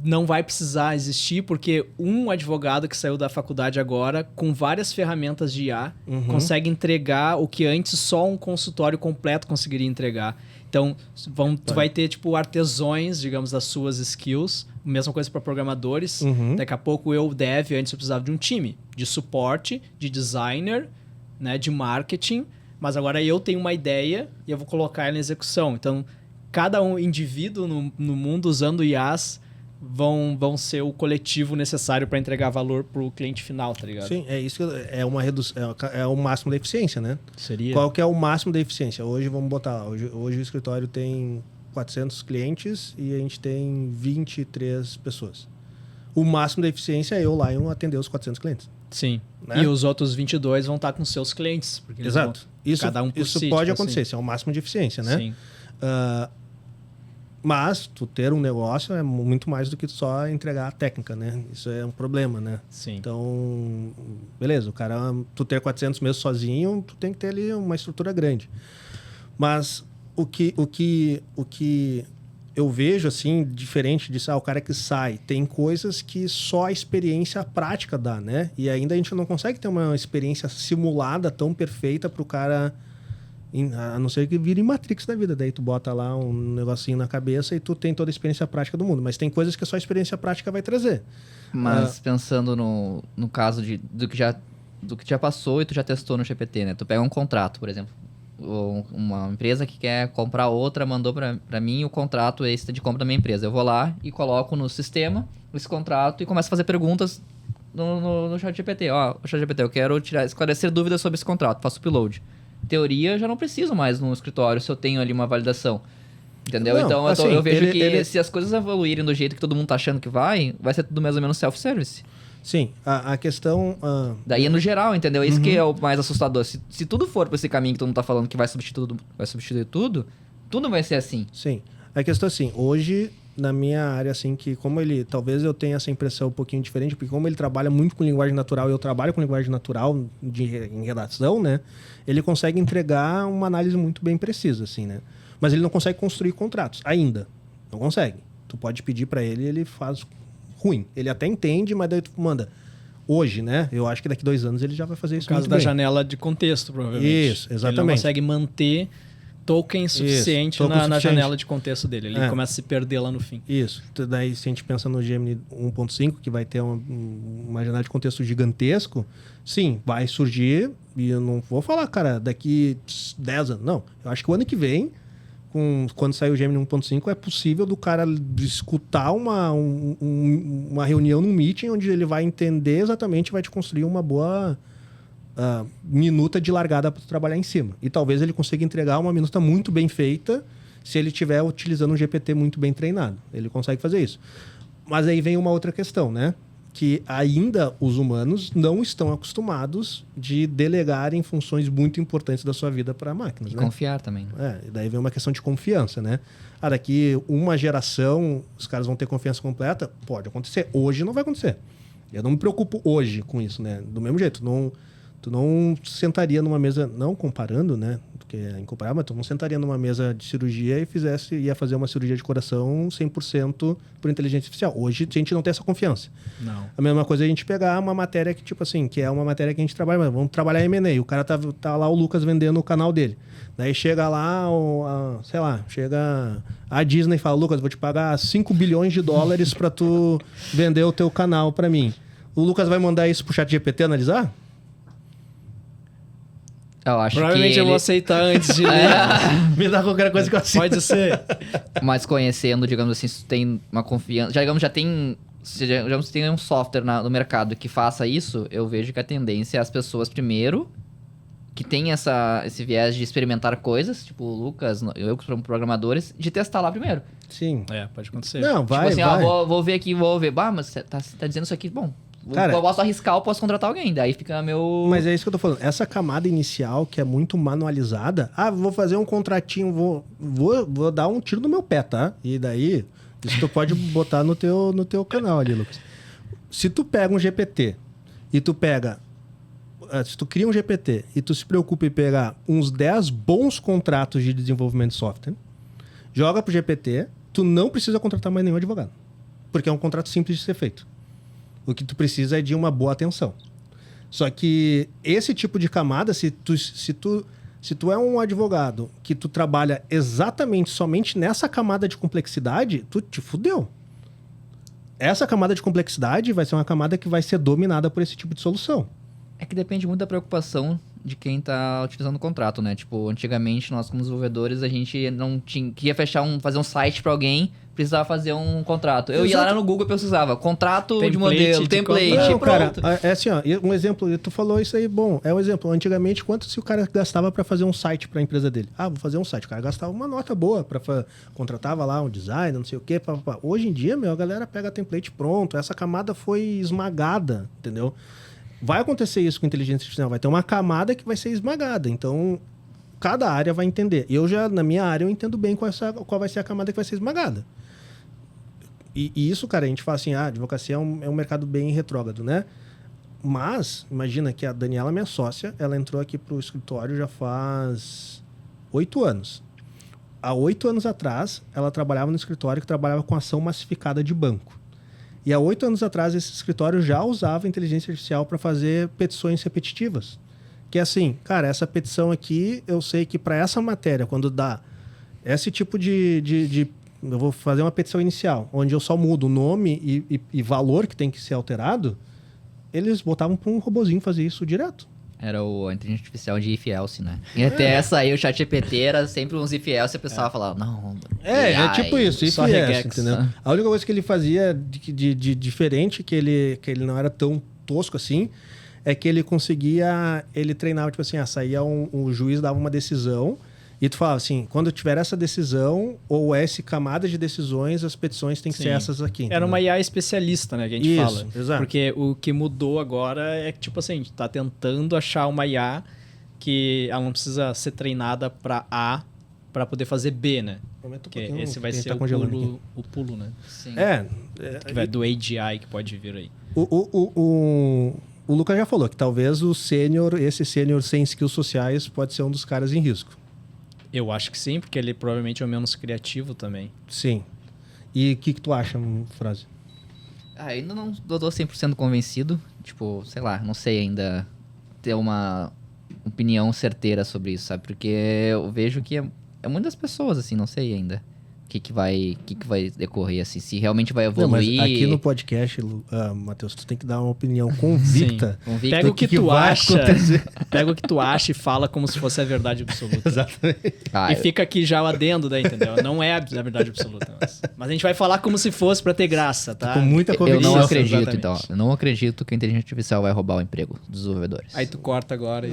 não vai precisar existir, porque um advogado que saiu da faculdade agora, com várias ferramentas de IA, consegue entregar o que antes só um consultório completo conseguiria entregar. Então, tu vai ter, tipo, artesões, digamos, das suas skills. Mesma coisa para programadores. Daqui a pouco antes eu precisava de um time de suporte, de designer, né, de marketing. Mas agora eu tenho uma ideia e eu vou colocar ela em execução. Então, cada indivíduo no mundo usando IAs vão ser o coletivo necessário para entregar valor para o cliente final, tá ligado? Sim, é isso. É uma redução, é o máximo da eficiência, né? Seria? Qual que é o máximo da eficiência? Hoje, vamos botar lá, hoje o escritório tem 400 clientes e a gente tem 23 pessoas. O máximo da eficiência é eu lá e atender os 400 clientes. Sim. Né? E os outros 22 vão estar com seus clientes. Porque Exato. Cada um por isso si, pode acontecer. Isso é o máximo de eficiência, né? Sim. Mas tu ter um negócio é muito mais do que só entregar a técnica, né? Isso é um problema, né? Sim. Então, beleza, tu ter 400 mesmo sozinho, tu tem que ter ali uma estrutura grande. Mas o que eu vejo, assim, diferente disso, o cara que sai, tem coisas que só a experiência prática dá, né? E ainda a gente não consegue ter uma experiência simulada tão perfeita pro cara... A não ser que vire Matrix da vida. Daí tu bota lá um negocinho na cabeça e tu tem toda a experiência prática do mundo. Mas tem coisas que só a experiência prática vai trazer. Mas pensando no caso do que já passou e tu já testou no GPT, né? Tu pega um contrato, por exemplo. Uma empresa que quer comprar outra mandou pra mim o contrato extra de compra da minha empresa. Eu vou lá e coloco no sistema esse contrato e começo a fazer perguntas no chat GPT. Chat GPT, eu quero esclarecer dúvidas sobre esse contrato. Faço upload. Teoria, eu já não preciso mais no escritório se eu tenho ali uma validação. Entendeu? Não, então, assim, eu vejo que se as coisas evoluírem do jeito que todo mundo tá achando que vai ser tudo mais ou menos self-service. Sim, a questão... Daí é no geral, entendeu? Isso que é o mais assustador. Se tudo for pra esse caminho que todo mundo tá falando que vai substituir tudo, tudo vai ser assim. Sim. A questão é assim, hoje, na minha área, assim, que como ele... Talvez eu tenha essa impressão um pouquinho diferente, porque como ele trabalha muito com linguagem natural e eu trabalho com linguagem natural em redação, né? Ele consegue entregar uma análise muito bem precisa, assim, né? Mas ele não consegue construir contratos, ainda. Não consegue. Tu pode pedir para ele faz ruim. Ele até entende, mas daí tu manda... Hoje, né? Eu acho que daqui 2 anos ele já vai fazer isso muito bem. Por causa da janela de contexto, provavelmente. Isso, exatamente. Ele não consegue manter token suficiente na janela de contexto dele. Ele começa a se perder lá no fim. Isso. Daí, se a gente pensa no Gemini 1.5, que vai ter uma janela de contexto gigantesco, sim, vai surgir, e eu não vou falar, cara, daqui 10 anos. Não. Eu acho que o ano que vem, quando sair o Gemini 1.5, é possível do cara escutar uma reunião num meeting onde ele vai entender exatamente e vai te construir uma boa... minuta de largada para trabalhar em cima. E talvez ele consiga entregar uma minuta muito bem feita se ele estiver utilizando um GPT muito bem treinado. Ele consegue fazer isso. Mas aí vem uma outra questão, né? Que ainda os humanos não estão acostumados de delegarem funções muito importantes da sua vida para máquinas. E né? confiar também. Daí vem uma questão de confiança, né? Daqui uma geração, os caras vão ter confiança completa? Pode acontecer. Hoje não vai acontecer. Eu não me preocupo hoje com isso, né? Do mesmo jeito, tu não sentaria numa mesa, não comparando, né? porque é incomparável, mas tu não sentaria numa mesa de cirurgia e ia fazer uma cirurgia de coração 100% por inteligência artificial. Hoje a gente não tem essa confiança. Não. A mesma coisa é a gente pegar uma matéria que, tipo assim, que é uma matéria que a gente trabalha, mas vamos trabalhar M&A. O cara tá lá, o Lucas, vendendo o canal dele. Daí chega lá, sei lá, chega a Disney e fala, Lucas, vou te pagar 5 bilhões de dólares para tu vender o teu canal para mim. O Lucas vai mandar isso pro ChatGPT analisar? Eu acho Provavelmente que eu vou ele, aceitar antes de ler. Me dá qualquer coisa que eu assino. Pode ser. mas conhecendo, digamos assim, se tu tem uma confiança... Já tem... Se digamos, tem um software no mercado que faça isso, eu vejo que a tendência é as pessoas, primeiro, que tem esse viés de experimentar coisas, tipo o Lucas, eu como programadores, de testar lá primeiro. Sim. Pode acontecer. Não, vai, tipo assim, vai. vou ver aqui, vou ver. Bah, mas você tá dizendo isso aqui, bom... Cara, eu posso arriscar, eu posso contratar alguém. Daí fica meu... Mas é isso que eu tô falando. Essa camada inicial, que é muito manualizada, vou fazer um contratinho, vou dar um tiro no meu pé, tá? E daí, isso tu pode botar no teu canal ali, Lucas. Se tu pega um GPT e se tu cria um GPT e tu se preocupa em pegar uns 10 bons contratos de desenvolvimento de software, joga pro GPT, tu não precisa contratar mais nenhum advogado. Porque é um contrato simples de ser feito. O que tu precisa é de uma boa atenção. Só que esse tipo de camada, se tu é um advogado que tu trabalha exatamente somente nessa camada de complexidade, tu te fudeu. Essa camada de complexidade vai ser uma camada que vai ser dominada por esse tipo de solução. É que depende muito da preocupação de quem tá utilizando o contrato, né? Tipo, antigamente, nós como desenvolvedores, a gente não tinha... Queria fazer um site pra alguém, precisava fazer um contrato. Eu ia lá no Google e pesquisava contrato de modelo, template, não, pronto. Cara, é assim, ó, um exemplo, tu falou isso aí, bom, é um exemplo. Antigamente, quanto se o cara gastava pra fazer um site pra empresa dele? Vou fazer um site. O cara gastava uma nota boa, contratava lá um design, não sei o quê. Hoje em dia, a galera pega template pronto. Essa camada foi esmagada, entendeu? Vai acontecer isso com inteligência artificial. Vai ter uma camada que vai ser esmagada. Então, cada área vai entender. Na minha área, eu entendo bem qual vai ser a camada que vai ser esmagada. E isso, cara, a gente fala assim, a advocacia é um mercado bem retrógrado, né? Mas, imagina que a Daniela, minha sócia, ela entrou aqui pro escritório já faz 8 anos. Há 8 anos atrás, ela trabalhava no escritório que trabalhava com ação massificada de banco. E há 8 anos atrás, esse escritório já usava inteligência artificial para fazer petições repetitivas. Que é assim, cara, essa petição aqui, eu sei que para essa matéria, quando dá esse tipo de eu vou fazer uma petição inicial, onde eu só mudo o nome e valor que tem que ser alterado, eles botavam para um robozinho fazer isso direto. Era a inteligência artificial de if-else, né? E até essa aí, o ChatGPT era sempre uns if-else e a pessoa falava, não... É tipo isso, só if-else, regex, entendeu? A única coisa que ele fazia de diferente, que ele não era tão tosco assim, é que ele conseguia... Ele treinava, tipo assim, saía o juiz dava uma decisão e tu falava assim, quando tiver essa decisão ou essa camada de decisões, as petições têm que ser essas aqui. Entendeu? Era uma IA especialista, né, que a gente fala. Exato. Porque o que mudou agora é que, tipo assim, a gente tá tentando achar uma IA que ela não precisa ser treinada para A para poder fazer B, né? Porque esse vai ser o pulo, né? Sim. Que vai do AGI que pode vir aí. O Lucas já falou que talvez esse sênior sem skills sociais pode ser um dos caras em risco. Eu acho que sim, porque ele provavelmente é o menos criativo também. Sim. E o que tu acha, Frase? Ainda não tô 100% convencido. Tipo, sei lá, não sei ainda ter uma opinião certeira sobre isso, sabe? Porque eu vejo que é muitas pessoas, assim, não sei ainda o que vai decorrer, assim, se realmente vai evoluir. Não, mas aqui no podcast, Matheus, tu tem que dar uma opinião convicta. Pega o que tu acha, pega o que tu acha e fala como se fosse a verdade absoluta. Exatamente. E fica aqui já o adendo daí, entendeu? Não é a verdade absoluta. Mas a gente vai falar como se fosse pra ter graça, tá? Com muita convicção. Eu não acredito, exatamente. então. Eu não acredito que a inteligência artificial vai roubar o emprego dos desenvolvedores. Aí tu corta agora e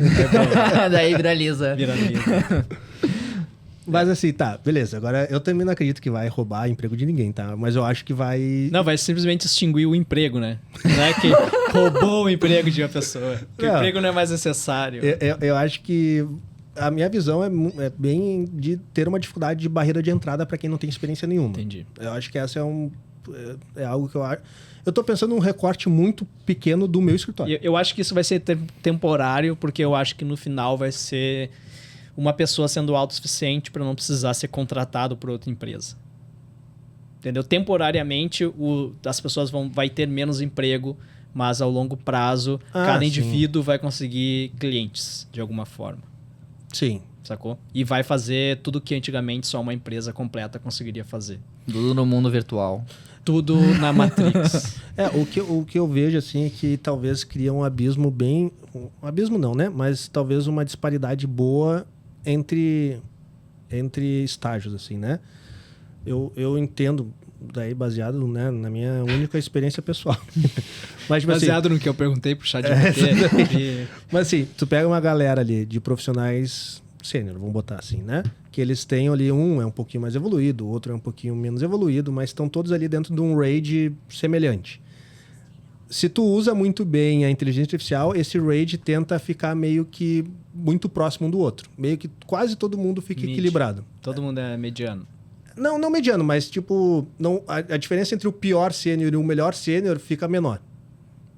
Daí viraliza. Mas assim, tá, beleza. Agora, eu também não acredito que vai roubar emprego de ninguém, tá? Mas eu acho que vai... Não, vai simplesmente extinguir o emprego, né? Não é que roubou o emprego de uma pessoa. Que o emprego não é mais necessário. Eu acho que a minha visão é bem de ter uma dificuldade de barreira de entrada para quem não tem experiência nenhuma. Entendi. Eu acho que essa é algo que eu acho... Eu tô pensando num recorte muito pequeno do meu escritório. Eu acho que isso vai ser temporário, porque eu acho que no final vai ser uma pessoa sendo autossuficiente para não precisar ser contratado por outra empresa. Entendeu? Temporariamente, as pessoas vai ter menos emprego, mas ao longo prazo, cada indivíduo vai conseguir clientes, de alguma forma. Sim. Sacou? E vai fazer tudo que antigamente só uma empresa completa conseguiria fazer. Tudo no mundo virtual. Tudo na Matrix. O que eu vejo, assim, é que talvez cria um abismo bem... Um abismo não, né? Mas talvez uma disparidade boa entre estágios, assim, né? Eu entendo, daí baseado, né, na minha única experiência pessoal. Mas, tipo, baseado assim, no que eu perguntei pro ChatGPT. Mas assim, tu pega uma galera ali de profissionais sênior, vamos botar assim, né? Que eles têm ali, um é um pouquinho mais evoluído, o outro é um pouquinho menos evoluído, mas estão todos ali dentro de um RAID semelhante. Se tu usa muito bem a inteligência artificial, esse RAID tenta ficar meio que muito próximo um do outro. Meio que quase todo mundo fica equilibrado. Todo mundo é mediano. Não mediano, mas tipo, a diferença entre o pior sênior e o melhor sênior fica menor.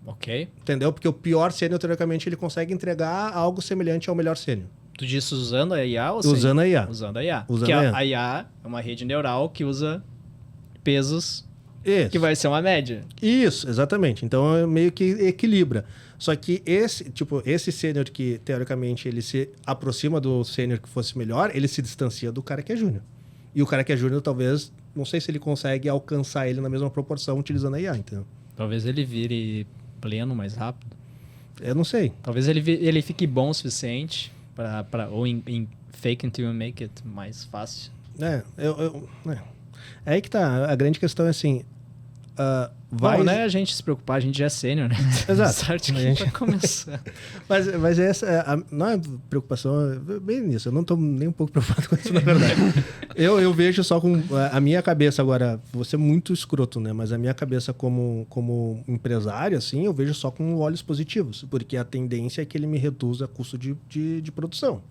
Ok. Entendeu? Porque o pior sênior, teoricamente, ele consegue entregar algo semelhante ao melhor sênior. Tu disse usando a IA ou Usando a IA. Usando a IA. Usando Porque a IA. a IA é uma rede neural que usa pesos Isso. que vai ser uma média. Isso, exatamente. Então, meio que equilibra. Só que esse sênior que, teoricamente, ele se aproxima do sênior que fosse melhor, ele se distancia do cara que é júnior. E o cara que é júnior, talvez, não sei se ele consegue alcançar ele na mesma proporção utilizando a IA, entendeu? Talvez ele vire pleno mais rápido. Eu não sei. Talvez ele fique bom o suficiente ou em fake until you make it mais fácil. É aí que tá. A grande questão é assim... Bom, não é a gente se preocupar, a gente já é sênior, né? Exato. Sorte que a gente vai começar. Mas essa não é preocupação, é bem nisso. Eu não estou nem um pouco preocupado com isso, na verdade. eu vejo só com a minha cabeça agora, vou ser muito escroto, né? Mas a minha cabeça como empresário, assim, eu vejo só com olhos positivos, porque a tendência é que ele me reduza custo de produção.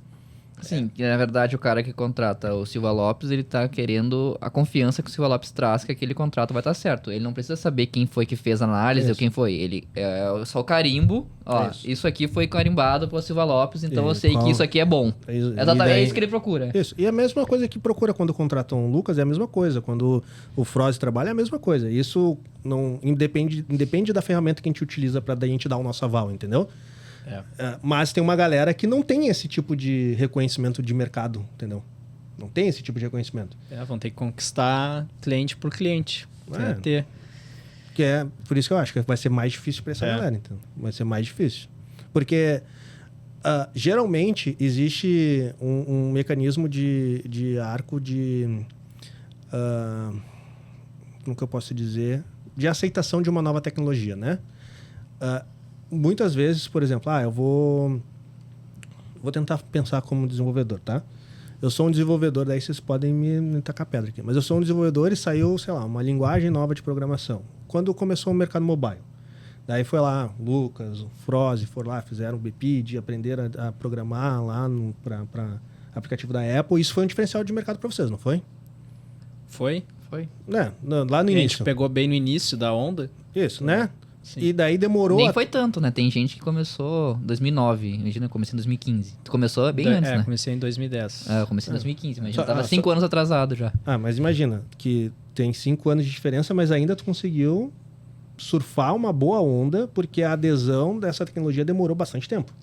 Sim, que na verdade o cara que contrata o Silva Lopes, ele tá querendo a confiança que o Silva Lopes traz que aquele contrato vai estar certo. Ele não precisa saber quem foi que fez a análise ou quem foi. Ele é só o carimbo. Ó, isso aqui foi carimbado pelo Silva Lopes, então eu sei que isso aqui é bom. Exatamente, é isso que ele procura. Isso. E a mesma coisa que procura quando contratam o Lucas é a mesma coisa. Quando o Froze trabalha é a mesma coisa. Isso não independe da ferramenta que a gente utiliza para a gente dar o nosso aval, entendeu? Mas tem uma galera que não tem esse tipo de reconhecimento de mercado, entendeu? Não tem esse tipo de reconhecimento. Vão ter que conquistar cliente por cliente. Ter. Que é por isso que eu acho que vai ser mais difícil para essa galera, então. Vai ser mais difícil. Porque geralmente existe um mecanismo de arco de... como que eu posso dizer? De aceitação de uma nova tecnologia, né? Muitas vezes, por exemplo, eu vou tentar pensar como desenvolvedor, tá? Eu sou um desenvolvedor, daí vocês podem me tacar pedra aqui, mas eu sou um desenvolvedor e saiu, sei lá, uma linguagem nova de programação. Quando começou o mercado mobile, daí foi lá, o Lucas, o Froze, foram lá, fizeram o BPID, aprenderam a programar lá para aplicativo da Apple. Isso foi um diferencial de mercado para vocês, não foi? Foi. Lá no início. A gente pegou bem no início da onda. Isso, né? Sim. E daí demorou... Nem foi tanto, né? Tem gente que começou em 2009. Imagina, eu comecei em 2015. Tu começou bem antes, né? Eu comecei em 2010. Eu comecei em 2015. Imagina, tava 5 anos atrasado já. Mas imagina, que tem 5 anos de diferença, mas ainda tu conseguiu surfar uma boa onda, porque a adesão dessa tecnologia demorou bastante tempo.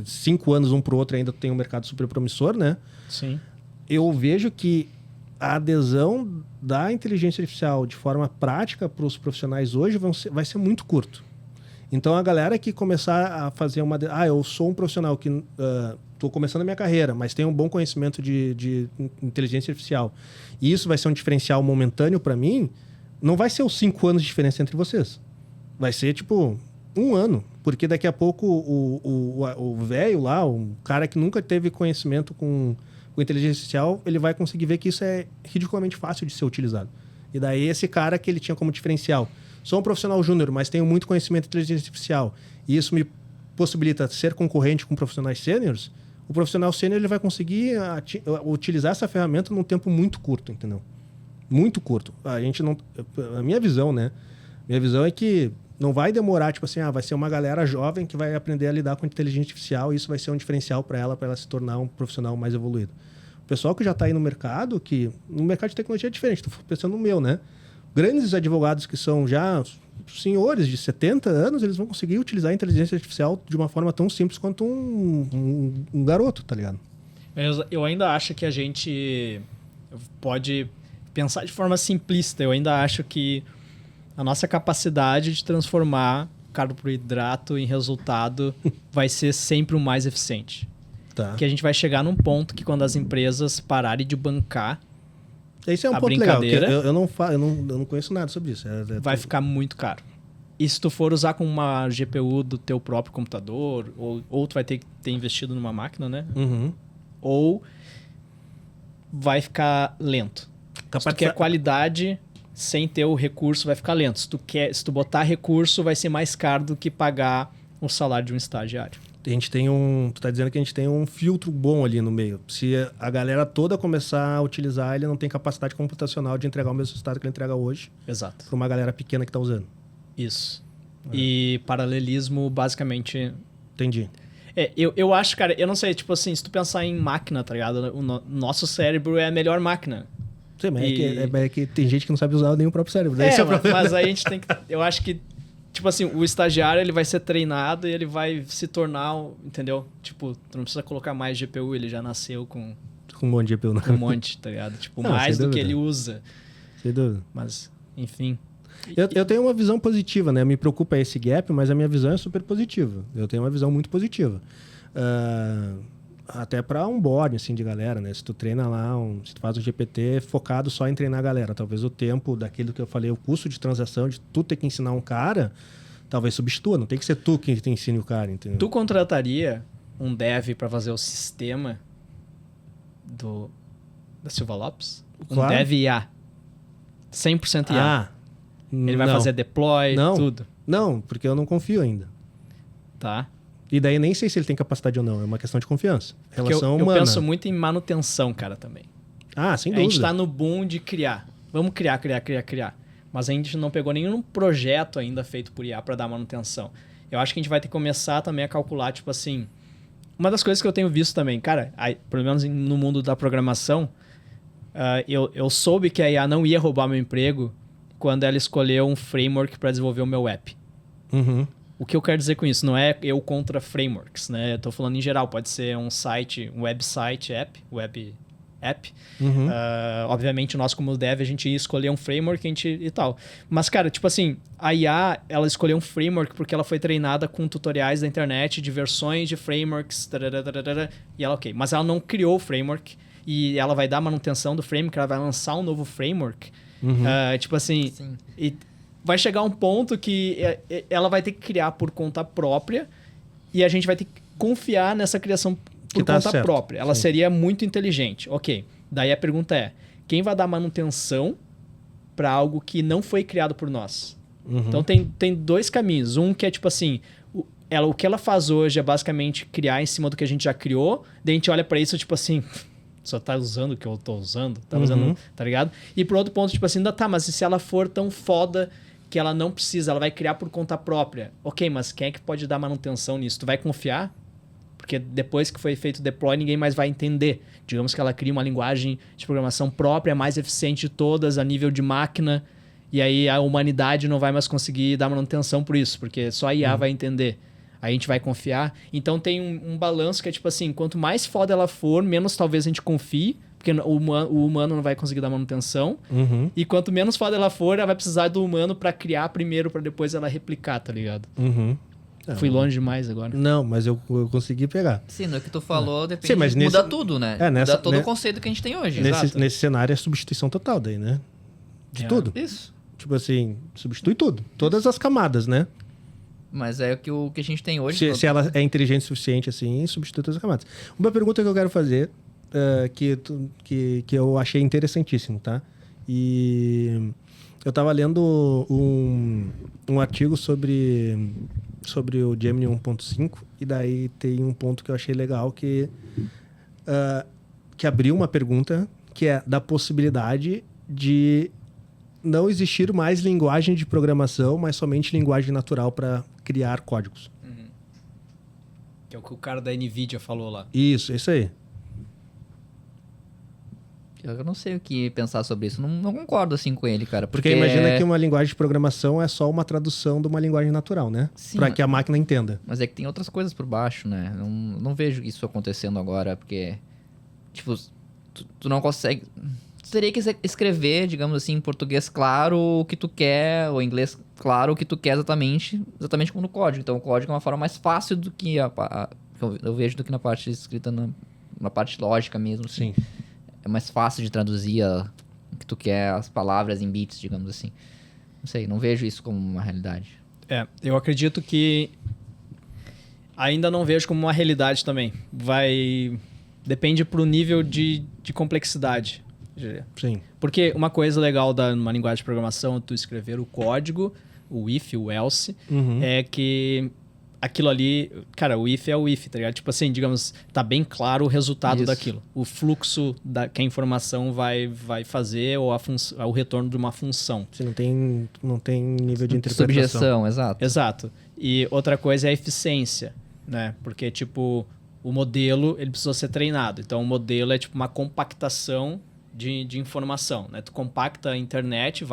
5 anos um pro outro ainda tem um mercado super promissor, né? Sim. Eu vejo que a adesão da inteligência artificial de forma prática para os profissionais hoje vai ser muito curto. Então, a galera que começar a fazer uma... eu sou um profissional que estou começando a minha carreira, mas tenho um bom conhecimento de inteligência artificial, e isso vai ser um diferencial momentâneo para mim, não vai ser os 5 anos de diferença entre vocês. Vai ser, 1 ano. Porque daqui a pouco o velho lá, o cara que nunca teve conhecimento com inteligência artificial, ele vai conseguir ver que isso é ridiculamente fácil de ser utilizado. E daí esse cara que ele tinha como diferencial, sou um profissional júnior, mas tenho muito conhecimento de inteligência artificial, e isso me possibilita ser concorrente com profissionais sêniores, o profissional sênior ele vai conseguir utilizar essa ferramenta num tempo muito curto, entendeu? Muito curto. A minha visão, né? Minha visão é que não vai demorar, tipo assim, vai ser uma galera jovem que vai aprender a lidar com inteligência artificial e isso vai ser um diferencial para ela se tornar um profissional mais evoluído. O pessoal que já está aí no mercado, que no mercado de tecnologia é diferente, estou pensando no meu, né? Grandes advogados que são já senhores de 70 anos, eles vão conseguir utilizar a inteligência artificial de uma forma tão simples quanto um garoto, tá ligado? Eu ainda acho que a gente pode pensar de forma simplista. Eu ainda acho que a nossa capacidade de transformar carboidrato em resultado vai ser sempre o mais eficiente. Tá. Que a gente vai chegar num ponto que quando as empresas pararem de bancar Esse é um a ponto legal, que brincadeira, eu não conheço nada sobre isso. vai ficar muito caro. E se tu for usar com uma GPU do teu próprio computador, ou tu vai ter que ter investido numa máquina, né? Uhum. Ou vai ficar lento. Se tu quer qualidade sem ter o recurso, vai ficar lento. Se tu botar recurso, vai ser mais caro do que pagar o salário de um estagiário. A gente tem tu tá dizendo que a gente tem um filtro bom ali no meio. Se a galera toda começar a utilizar, ele não tem capacidade computacional de entregar o mesmo resultado que ele entrega hoje. Exato. Para uma galera pequena que tá usando. Isso. E paralelismo, basicamente... Entendi. Eu acho, cara, eu não sei, tipo assim, se tu pensar em máquina, tá ligado? O nosso cérebro é a melhor máquina. Sim, mas é que tem gente que não sabe usar nem o próprio cérebro. Mas aí a gente tem que... Eu acho que, tipo assim, o estagiário, ele vai ser treinado e ele vai se tornar, entendeu? Tipo, tu não precisa colocar mais GPU, ele já nasceu com um monte de GPU. Com um monte, tá ligado? Tipo, mais do que ele usa. Sem dúvida. Mas, enfim... Eu tenho uma visão positiva, né? Me preocupa esse gap, mas a minha visão é super positiva. Eu tenho uma visão muito positiva. Até para onboarding, assim, de galera, né? Se tu treina lá, se tu faz um GPT focado só em treinar a galera, talvez o tempo daquilo que eu falei, o custo de transação, de tu ter que ensinar um cara, talvez substitua. Não tem que ser tu que te ensine o cara, entendeu? Tu contrataria um dev para fazer o sistema da Silva Lopes? Claro. Um dev IA. 100% IA. Ele vai fazer deploy, tudo. Não, porque eu não confio ainda. Tá. E daí nem sei se ele tem capacidade ou não. É uma questão de confiança. Relação humana. Eu penso muito em manutenção, cara, também. Sem dúvida. A gente tá no boom de criar. Vamos criar. Mas a gente não pegou nenhum projeto ainda feito por IA para dar manutenção. Eu acho que a gente vai ter que começar também a calcular, tipo assim... Uma das coisas que eu tenho visto também, cara, pelo menos no mundo da programação, eu soube que a IA não ia roubar meu emprego quando ela escolheu um framework para desenvolver o meu app. Uhum. O que eu quero dizer com isso? Não é eu contra frameworks, né? Eu tô falando em geral, pode ser um site, um website app, web app. Uhum. Obviamente, nós como dev, a gente ia escolher um framework e tal. Mas, cara, tipo assim, a IA, ela escolheu um framework porque ela foi treinada com tutoriais da internet de versões de frameworks, e ela, ok. Mas ela não criou o framework e ela vai dar manutenção do framework, ela vai lançar um novo framework. Uhum. Tipo assim, e vai chegar um ponto que ela vai ter que criar por conta própria e a gente vai ter que confiar nessa criação por conta própria. Ela seria muito inteligente. Ok. Daí a pergunta é, quem vai dar manutenção para algo que não foi criado por nós? Uhum. Então tem dois caminhos. Um que é tipo assim, o que ela faz hoje é basicamente criar em cima do que a gente já criou. Daí a gente olha para isso tipo assim... Só tá usando o que eu tô usando, tá usando, tá ligado? E por outro ponto, tipo assim, mas e se ela for tão foda que ela não precisa, ela vai criar por conta própria? Ok, mas quem é que pode dar manutenção nisso? Tu vai confiar? Porque depois que foi feito o deploy, ninguém mais vai entender. Digamos que ela cria uma linguagem de programação própria, mais eficiente de todas, a nível de máquina, e aí a humanidade não vai mais conseguir dar manutenção por isso, porque só a IA vai entender. Aí a gente vai confiar. Então tem um balanço que é tipo assim, quanto mais foda ela for, menos talvez a gente confie, porque o humano não vai conseguir dar manutenção. Uhum. E quanto menos foda ela for, ela vai precisar do humano pra criar primeiro, pra depois ela replicar, tá ligado? Uhum. Fui longe demais agora. Não, mas eu consegui pegar. Sim, no que tu falou, depende. Sim, mas muda tudo, né? Muda todo o conceito que a gente tem hoje. Nesse cenário é substituição total daí, né? De tudo. Isso. Tipo assim, substitui tudo. Todas as camadas, né? Mas é o que a gente tem hoje. Se ela é inteligente o suficiente, assim, substitui todas as camadas. Uma pergunta que eu quero fazer, que eu achei interessantíssimo, tá? E eu tava lendo um artigo sobre o Gemini 1.5, e daí tem um ponto que eu achei legal, que abriu uma pergunta, que é da possibilidade de não existir mais linguagem de programação, mas somente linguagem natural para criar códigos. Que é o que o cara da NVIDIA falou lá. Isso aí. Eu não sei o que pensar sobre isso. Não concordo assim com ele, cara. Porque imagina que uma linguagem de programação é só uma tradução de uma linguagem natural, né? Sim, para que a máquina entenda. Mas é que tem outras coisas por baixo, né? Não vejo isso acontecendo agora, porque... Tipo, tu não consegue... Tu teria que escrever, digamos assim, em português claro o que tu quer, ou em inglês claro o que tu quer exatamente como no código. Então, o código é uma forma mais fácil do que eu vejo do que na parte escrita, na parte lógica mesmo. Assim. Sim. É mais fácil de traduzir o que tu quer, as palavras em bits, digamos assim. Não sei, não vejo isso como uma realidade. Eu acredito que ainda não vejo como uma realidade também. Depende pro nível de complexidade. Sim. Porque uma coisa legal numa linguagem de programação, tu escrever o código, o if, o else, é que aquilo ali... Cara, o if é o if, tá ligado? Tipo assim, digamos, tá bem claro o resultado daquilo. O fluxo que a informação vai fazer ou o retorno de uma função. Você não tem nível de interpretação. Subjeção, exato. Exato. E outra coisa é a eficiência, né? Porque, tipo, o modelo, ele precisa ser treinado. Então, o modelo é tipo uma compactação de informação, né? Tu compacta a internet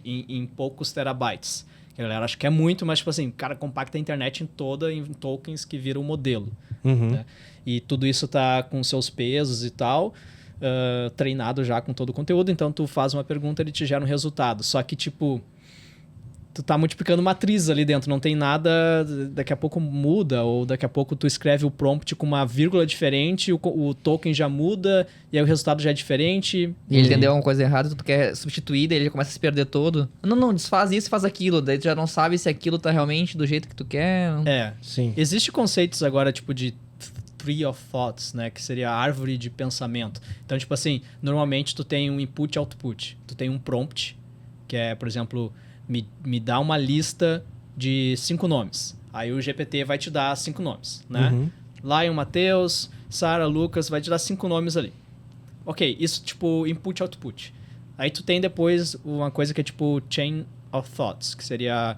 em poucos terabytes. A galera acha que é muito, mas tipo assim, o cara compacta a internet em tokens que viram o modelo. Né? E tudo isso tá com seus pesos e tal, treinado já com todo o conteúdo. Então tu faz uma pergunta, ele te gera um resultado. Só que tipo, tu tá multiplicando matrizes ali dentro, não tem nada, daqui a pouco muda, ou daqui a pouco tu escreve o prompt com uma vírgula diferente, o token já muda, e aí o resultado já é diferente. E ele entendeu alguma coisa errada, tu quer substituir, daí ele já começa a se perder todo. Não, desfaz isso e faz aquilo, daí tu já não sabe se aquilo tá realmente do jeito que tu quer. Sim. Existem conceitos agora, tipo, de tree of thoughts, né? Que seria a árvore de pensamento. Então, tipo assim, normalmente tu tem um input e output. Tu tem um prompt, que é, por exemplo... Me dá uma lista de 5 nomes. Aí o GPT vai te dar 5 nomes, né? Lion, Matheus, Sara, Lucas, vai te dar 5 nomes ali. Ok, isso tipo input e output. Aí tu tem depois uma coisa que é tipo chain of thoughts, que seria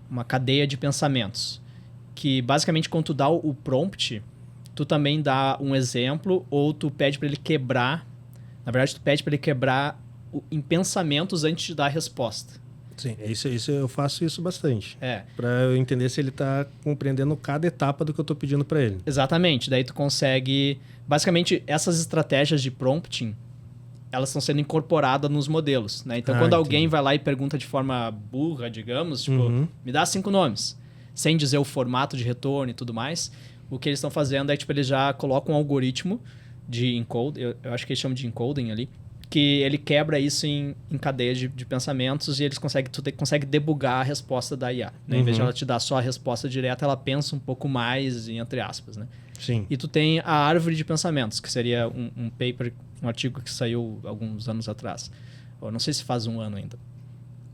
uma cadeia de pensamentos. Que basicamente quando tu dá o prompt, tu também dá um exemplo ou tu pede para ele quebrar. Na verdade, tu pede para ele quebrar em pensamentos antes de dar a resposta. Sim, isso eu faço isso bastante. É. Para eu entender se ele está compreendendo cada etapa do que eu estou pedindo para ele. Exatamente. Daí tu consegue... Basicamente, essas estratégias de prompting, elas estão sendo incorporadas nos modelos, né? Então, quando alguém vai lá e pergunta de forma burra, digamos, tipo, me dá 5 nomes, sem dizer o formato de retorno e tudo mais, o que eles estão fazendo é, tipo, eles já colocam um algoritmo de encode, eu acho que eles chamam de encoding ali, que ele quebra isso em cadeias de pensamentos e tu consegue debugar a resposta da IA. Né? Em vez de ela te dar só a resposta direta, ela pensa um pouco mais, entre aspas. Né? Sim. E tu tem a árvore de pensamentos, que seria um paper, um artigo que saiu alguns anos atrás. Eu não sei se faz um ano ainda.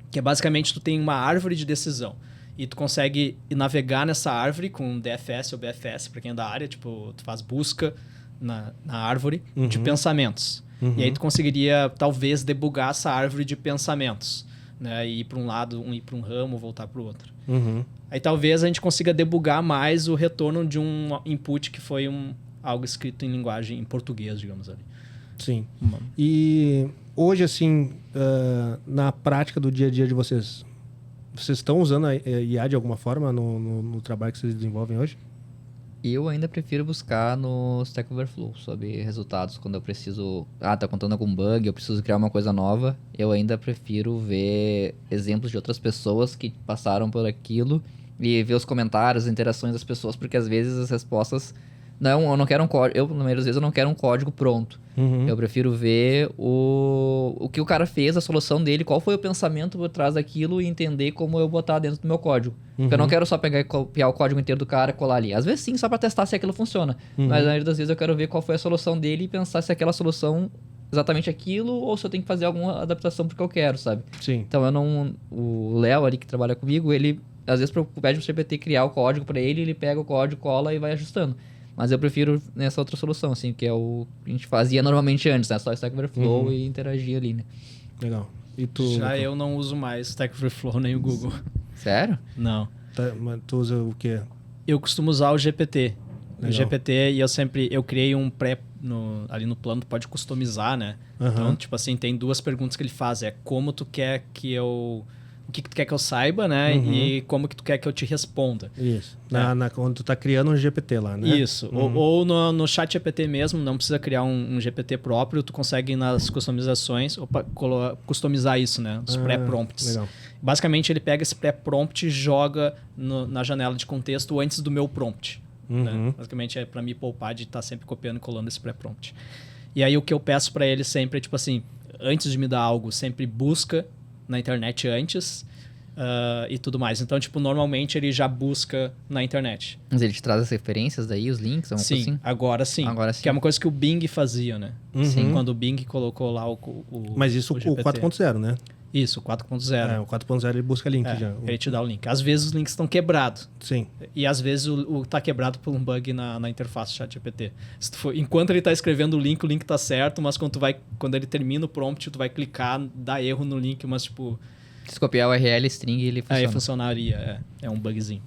Que é basicamente tu tem uma árvore de decisão. E tu consegue navegar nessa árvore com DFS ou BFS, para quem é da área. Tipo, tu faz busca na árvore de pensamentos. E aí tu conseguiria, talvez, debugar essa árvore de pensamentos. Né? E ir para um lado, ir para um ramo, voltar para o outro. Aí talvez a gente consiga debugar mais o retorno de um input que foi algo escrito em linguagem, em português, digamos ali. Sim. E hoje, assim, na prática do dia a dia de vocês estão usando a IA de alguma forma no trabalho que vocês desenvolvem hoje? Eu ainda prefiro buscar no Stack Overflow sobre resultados quando eu preciso... tá contando algum bug, eu preciso criar uma coisa nova. Eu ainda prefiro ver exemplos de outras pessoas que passaram por aquilo e ver os comentários, as interações das pessoas, porque às vezes as respostas... eu não quero um código... Eu, na maioria das vezes, eu não quero um código pronto. Eu prefiro ver o que o cara fez, a solução dele, qual foi o pensamento por trás daquilo e entender como eu botar dentro do meu código. Porque eu não quero só pegar e copiar o código inteiro do cara e colar ali. Às vezes sim, só pra testar se aquilo funciona. Mas na maioria das vezes eu quero ver qual foi a solução dele e pensar se aquela solução exatamente aquilo ou se eu tenho que fazer alguma adaptação porque eu quero, sabe? Sim. Então eu não... O Léo ali que trabalha comigo, ele às vezes pede pro GPT criar o código pra ele, ele pega o código, cola e vai ajustando. Mas eu prefiro nessa outra solução, assim, que é o que a gente fazia normalmente antes, né? Só Stack Overflow e interagir ali, né? Legal. E tu? Já eu não uso mais Stack Overflow nem o Google. Sério? Não. Tá, mas tu usa o quê? Eu costumo usar o GPT. Legal. O GPT, e eu criei um pré ali no plano, tu pode customizar, né? Aham. Então, tipo assim, tem duas perguntas que ele faz. Como tu quer que eu... O que tu quer que eu saiba, né? Uhum. E como que tu quer que eu te responda. Isso. Quando tu tá criando um GPT lá, né? Isso. Ou no chat GPT mesmo, não precisa criar um GPT próprio, tu consegue nas customizações customizar isso, né? Os pré-prompts. Legal. Basicamente, ele pega esse pré-prompt e joga na janela de contexto antes do meu prompt. Né? Basicamente, é para me poupar de estar sempre copiando e colando esse pré-prompt. E aí, o que eu peço para ele sempre é, tipo assim, antes de me dar algo, sempre busca na internet antes e tudo mais. Então, tipo, normalmente ele já busca na internet. Mas ele te traz as referências daí, os links, alguma coisa assim? Agora sim. Agora sim. Que é uma coisa que o Bing fazia, né? Sim. Quando o Bing colocou lá o Mas isso o GPT. 4.0, né? Isso, o 4.0. O 4.0 ele busca link já. Ele te dá o link. Às vezes os links estão quebrados. Sim. E às vezes tá quebrado por um bug na interface do ChatGPT. Enquanto ele tá escrevendo o link tá certo, mas quando ele termina o prompt, tu vai clicar, dá erro no link, mas tipo... Se copiar o URL string, ele funciona. Aí funcionaria, é um bugzinho.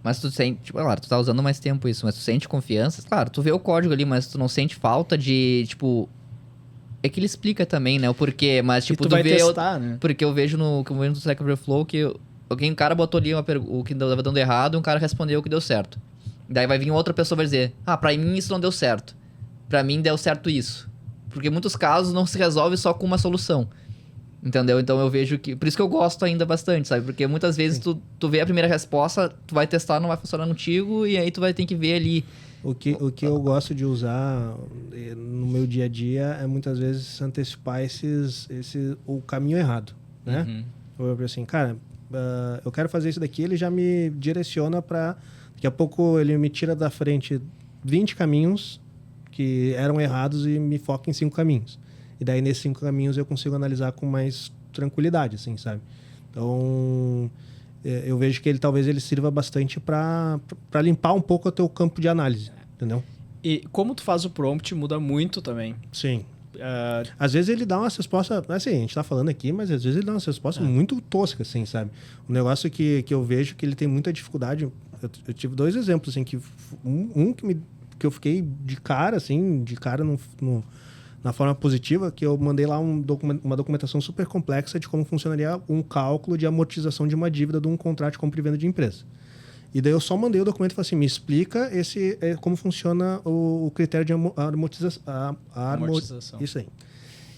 Mas tu sente, tipo, claro, tu tá usando mais tempo isso, mas tu sente confiança? Claro, tu vê o código ali, mas tu não sente falta de, tipo... É que ele explica também, né, o porquê, mas tipo, tu vai vê... testar, né? Porque eu vejo no Stack Overflow que um cara botou ali o que estava dando errado e um cara respondeu o que deu certo. Daí vai vir outra pessoa e vai dizer, pra mim isso não deu certo. Pra mim deu certo isso. Porque em muitos casos não se resolve só com uma solução. Entendeu? Então eu vejo que... Por isso que eu gosto ainda bastante, sabe? Porque muitas vezes tu vê a primeira resposta, tu vai testar, não vai funcionar contigo, e aí tu vai ter que ver ali... O que eu gosto de usar no meu dia a dia é muitas vezes antecipar o caminho errado, né? Eu assim, cara, eu quero fazer isso daqui, ele já me direciona para... Daqui a pouco ele me tira da frente 20 caminhos que eram errados e me foca em 5 caminhos. E daí, nesses 5 caminhos, eu consigo analisar com mais tranquilidade, assim, sabe? Então, eu vejo que talvez ele sirva bastante para limpar um pouco o teu campo de análise, entendeu? E como tu faz o prompt muda muito também. Sim. Às vezes ele dá uma resposta... Assim, a gente tá falando aqui, mas às vezes ele dá uma resposta muito tosca, assim, sabe? Um negócio que eu vejo que ele tem muita dificuldade... Eu tive 2 exemplos, assim, que que eu fiquei de cara, assim, na forma positiva, que eu mandei lá uma documentação super complexa de como funcionaria um cálculo de amortização de uma dívida de um contrato de compra e venda de empresa. E daí eu só mandei o documento e falei assim, me explica como funciona o critério de amortização. Amortização. Isso aí.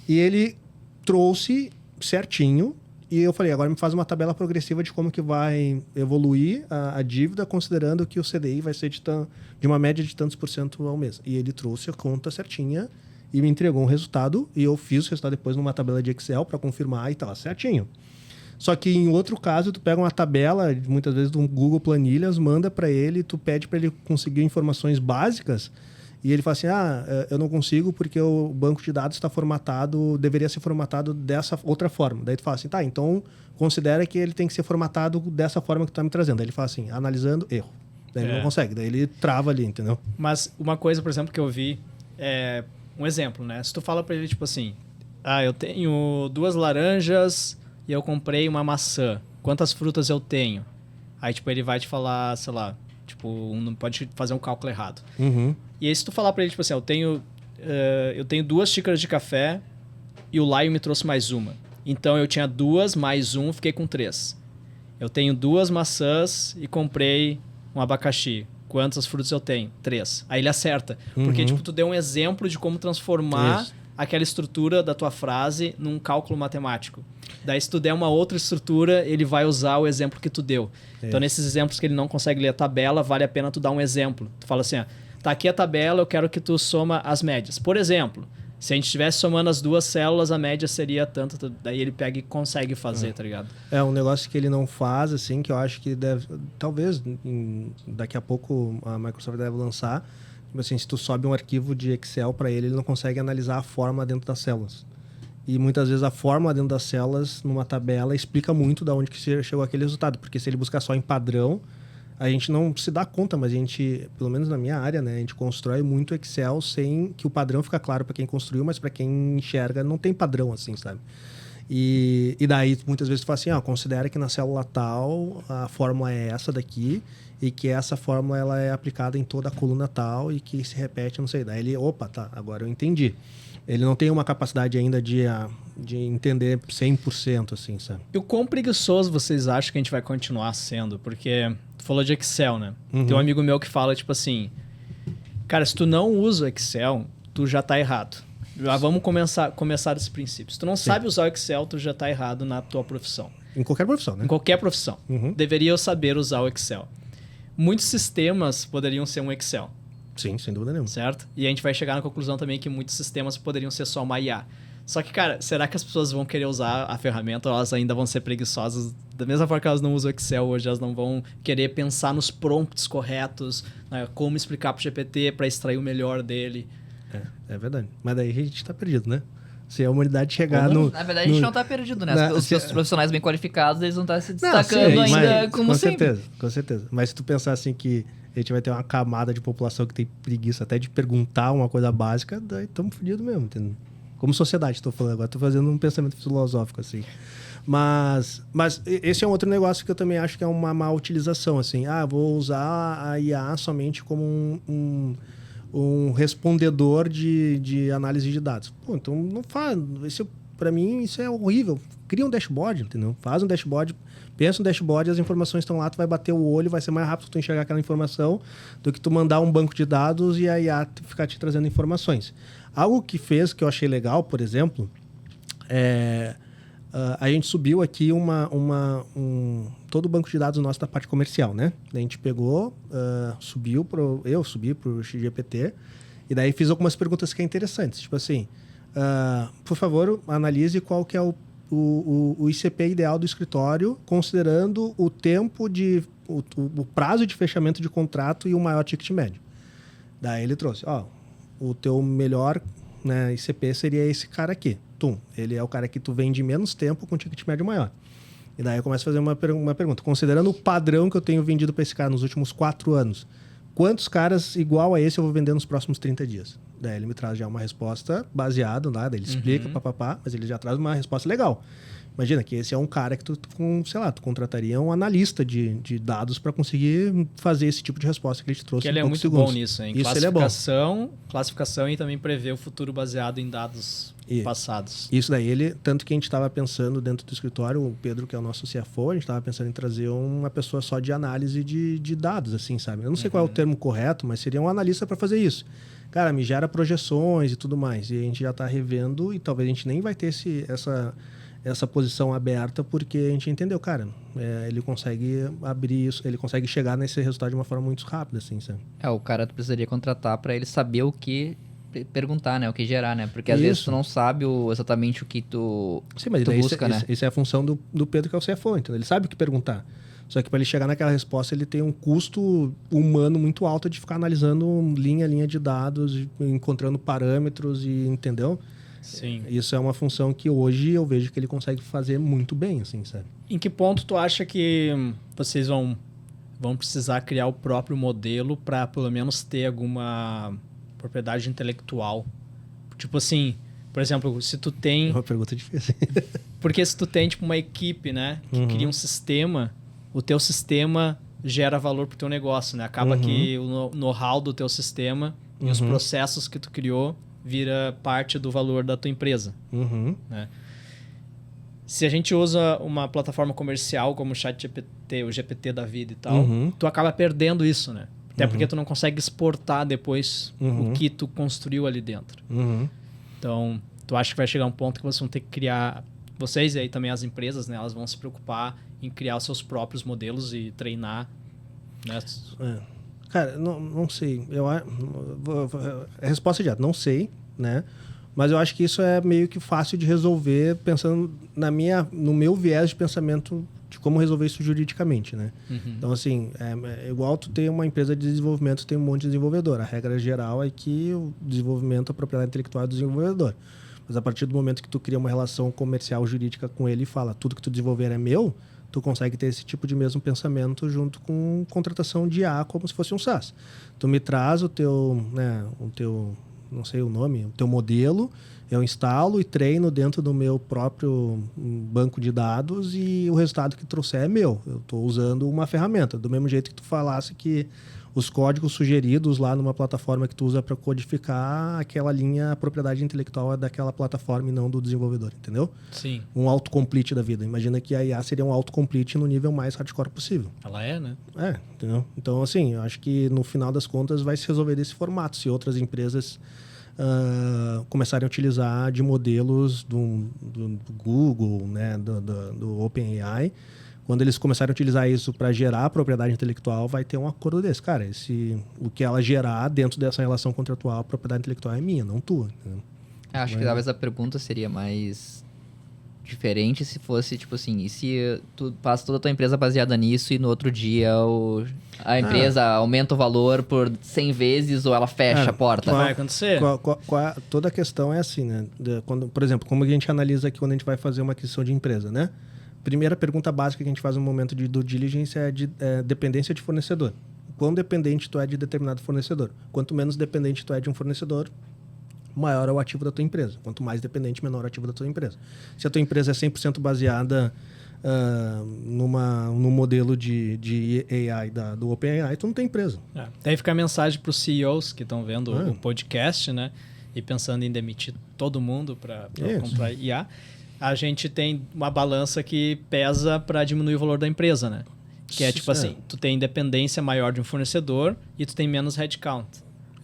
E ele trouxe certinho, e eu falei, agora me faz uma tabela progressiva de como que vai evoluir a dívida, considerando que o CDI vai ser de uma média de tantos % ao mês. E ele trouxe a conta certinha, e me entregou um resultado, e eu fiz o resultado depois numa tabela de Excel para confirmar e estava certinho. Só que em outro caso, tu pega uma tabela, muitas vezes do Google Planilhas, manda para ele, tu pede para ele conseguir informações básicas, e ele fala assim, eu não consigo porque o banco de dados está formatado, deveria ser formatado dessa outra forma. Daí tu fala assim, tá, então considera que ele tem que ser formatado dessa forma que tu tá me trazendo. Daí ele fala assim, analisando, erro. Daí ele não consegue, daí ele trava ali, entendeu? Mas uma coisa, por exemplo, que eu vi um exemplo, né? Se tu fala pra ele, tipo assim, eu tenho 2 laranjas e eu comprei uma maçã. Quantas frutas eu tenho? Aí, tipo, ele vai te falar, sei lá, tipo, não pode fazer um cálculo errado. E aí, se tu falar pra ele, tipo assim, eu tenho 2 xícaras de café e o Lion me trouxe mais uma. Então, eu tinha 2 mais 1, fiquei com 3. Eu tenho 2 maçãs e comprei um abacaxi. Quantas frutas eu tenho? 3. Aí ele acerta. Porque, tipo, tu deu um exemplo de como transformar aquela estrutura da tua frase num cálculo matemático. Daí, se tu der uma outra estrutura, ele vai usar o exemplo que tu deu. Então, nesses exemplos que ele não consegue ler a tabela, vale a pena tu dar um exemplo. Tu fala assim, tá aqui a tabela, eu quero que tu soma as médias. Por exemplo, se a gente estivesse somando as 2 células, a média seria tanto. Daí ele pega e consegue fazer, tá ligado? É um negócio que ele não faz, assim, que eu acho que deve... Talvez, daqui a pouco, a Microsoft deve lançar. Tipo assim, se tu sobe um arquivo de Excel para ele não consegue analisar a forma dentro das células. E muitas vezes a forma dentro das células, numa tabela, explica muito de onde que chegou aquele resultado. Porque se ele buscar só em padrão, a gente não se dá conta, mas a gente, pelo menos na minha área, né, a gente constrói muito Excel sem que o padrão fica claro para quem construiu, mas para quem enxerga não tem padrão assim, sabe? E daí muitas vezes tu fala assim, considera que na célula tal a fórmula é essa daqui e que essa fórmula ela é aplicada em toda a coluna tal e que se repete, não sei. Daí ele, opa, tá, agora eu entendi. Ele não tem uma capacidade ainda de entender 100%, assim, sabe? E o quão preguiçoso vocês acham que a gente vai continuar sendo? Porque tu falou de Excel, né? Uhum. Tem um amigo meu que fala, tipo assim... Cara, se tu não usa o Excel, tu já tá errado. Já vamos começar desse princípio. Se tu não sabe usar o Excel, tu já tá errado na tua profissão. Em qualquer profissão, né? Em qualquer profissão. Uhum. Deveria saber usar o Excel. Muitos sistemas poderiam ser um Excel. Sim, sem dúvida nenhuma. Certo? E a gente vai chegar na conclusão também que muitos sistemas poderiam ser só uma IA. Só que, cara, será que as pessoas vão querer usar a ferramenta ou elas ainda vão ser preguiçosas? Da mesma forma que elas não usam o Excel hoje, elas não vão querer pensar nos prompts corretos, né? Como explicar pro GPT para extrair o melhor dele. É verdade. Mas daí a gente tá perdido, né? Se a humanidade chegar no... Na verdade, a gente não tá perdido, né? Os profissionais bem qualificados, eles vão estar se Não, destacando sim, ainda mas, como com sempre. certeza, com certeza. Mas se tu pensar assim que a gente vai ter uma camada de população que tem preguiça até de perguntar uma coisa básica, daí estamos fodidos mesmo, entendeu? Como sociedade, estou falando agora. Estou fazendo um pensamento filosófico, assim. Mas esse é um outro negócio que eu também acho que é uma má utilização, assim. Vou usar a IA somente como um respondedor de análise de dados. Pô, então não faz. Para mim, isso é horrível. Cria um dashboard, entendeu? Faz um dashboard, pensa no dashboard, as informações estão lá, tu vai bater o olho, vai ser mais rápido tu enxergar aquela informação do que tu mandar um banco de dados e a IA ficar te trazendo informações. Algo que eu achei legal, por exemplo, a gente subiu aqui todo o banco de dados nosso da parte comercial, né? A gente pegou, eu subi pro XGPT e daí fiz algumas perguntas que é interessantes. Tipo assim, por favor, analise qual que é o ICP ideal do escritório, considerando o tempo o prazo de fechamento de contrato e o maior ticket médio. Daí ele trouxe, o teu melhor, né, ICP seria esse cara aqui. Ele é o cara que tu vende menos tempo com ticket médio maior. E daí eu começo a fazer uma pergunta. Considerando o padrão que eu tenho vendido para esse cara nos últimos 4 anos, quantos caras igual a esse eu vou vender nos próximos 30 dias? Daí ele me traz já uma resposta baseada, daí ele explica, mas ele já traz uma resposta legal. Imagina que esse é um cara que tu contrataria um analista de dados para conseguir fazer esse tipo de resposta que ele te trouxe. Que ele é muito segundos. bom nisso, hein? Isso ele é bom. Classificação e também prever o futuro baseado em dados passados. Isso daí, tanto que a gente estava pensando dentro do escritório, o Pedro, que é o nosso CFO, a gente estava pensando em trazer uma pessoa só de análise de dados, assim, sabe? Eu não sei qual é o termo correto, mas seria um analista para fazer isso. Cara, me gera projeções e tudo mais. E a gente já está revendo e talvez a gente nem vai ter essa posição aberta, porque a gente entendeu, cara, ele consegue abrir isso, ele consegue chegar nesse resultado de uma forma muito rápida, assim, sabe? O cara tu precisaria contratar para ele saber o que perguntar, né? O que gerar, né? Porque às vezes tu não sabe exatamente o que tu busca, né? Isso é a função do Pedro, que é o CFO, então ele sabe o que perguntar. Só que para ele chegar naquela resposta, ele tem um custo humano muito alto de ficar analisando linha a linha de dados, encontrando parâmetros e entendeu? Sim. Isso é uma função que hoje eu vejo que ele consegue fazer muito bem, assim, sabe? Em que ponto tu acha que vocês vão precisar criar o próprio modelo para pelo menos ter alguma propriedade intelectual? Tipo assim, por exemplo, se tu tem... É uma pergunta difícil. Porque se tu tem tipo uma equipe, né, que cria um sistema, o teu sistema gera valor pro teu negócio, né? Acaba que o know-how do teu sistema e os processos que tu criou vira parte do valor da tua empresa. Né? Se a gente usa uma plataforma comercial como o ChatGPT, o GPT da vida e tal, tu acaba perdendo isso, né? Até porque tu não consegue exportar depois o que tu construiu ali dentro. Então, tu acha que vai chegar um ponto que vocês vão ter que criar... Vocês e aí também as empresas, né? Elas vão se preocupar em criar os seus próprios modelos e treinar, né? Cara, não sei. A resposta é direta, não sei, né? Mas eu acho que isso é meio que fácil de resolver pensando no meu viés de pensamento de como resolver isso juridicamente, né? Então, assim, é igual tu ter uma empresa de desenvolvimento, tem um monte de desenvolvedor. A regra geral é que o desenvolvimento, a propriedade intelectual é do desenvolvedor. Mas a partir do momento que tu cria uma relação comercial jurídica com ele e fala tudo que tu desenvolver é meu, tu consegue ter esse tipo de mesmo pensamento junto com contratação de IA como se fosse um SaaS. Tu me traz o teu, não sei o nome, o teu modelo, eu instalo e treino dentro do meu próprio banco de dados e o resultado que trouxer é meu. Eu estou usando uma ferramenta. Do mesmo jeito que tu falasse que os códigos sugeridos lá numa plataforma que tu usa para codificar aquela linha, a propriedade intelectual é daquela plataforma e não do desenvolvedor, entendeu? Sim. Um autocomplete da vida. Imagina que a IA seria um autocomplete no nível mais hardcore possível. Ela é, né? É, entendeu? Então, assim, eu acho que no final das contas vai se resolver desse formato. Se outras empresas começarem a utilizar de modelos do Google, né, do OpenAI, quando eles começarem a utilizar isso para gerar propriedade intelectual, vai ter um acordo desse. Cara, o que ela gerar dentro dessa relação contratual, a propriedade intelectual é minha, não tua. Entendeu? Acho que talvez a pergunta seria mais diferente se fosse, tipo assim, e se tu passa toda a tua empresa baseada nisso e no outro dia a empresa aumenta o valor por 100 vezes ou ela fecha a porta? Vai acontecer. Toda a questão é assim, né? Quando, por exemplo, como a gente analisa aqui quando a gente vai fazer uma aquisição de empresa, né? Primeira pergunta básica que a gente faz no momento de due diligence é de dependência de fornecedor. Quão dependente tu é de determinado fornecedor? Quanto menos dependente tu é de um fornecedor, maior é o ativo da tua empresa. Quanto mais dependente, menor é o ativo da tua empresa. Se a tua empresa é 100% baseada num modelo de AI do OpenAI, tu não tem empresa. Daí fica a mensagem para os CEOs que estão vendo o podcast, né? E pensando em demitir todo mundo para comprar IA. A gente tem uma balança que pesa para diminuir o valor da empresa, né? Que é tipo assim, tu tem dependência maior de um fornecedor e tu tem menos headcount.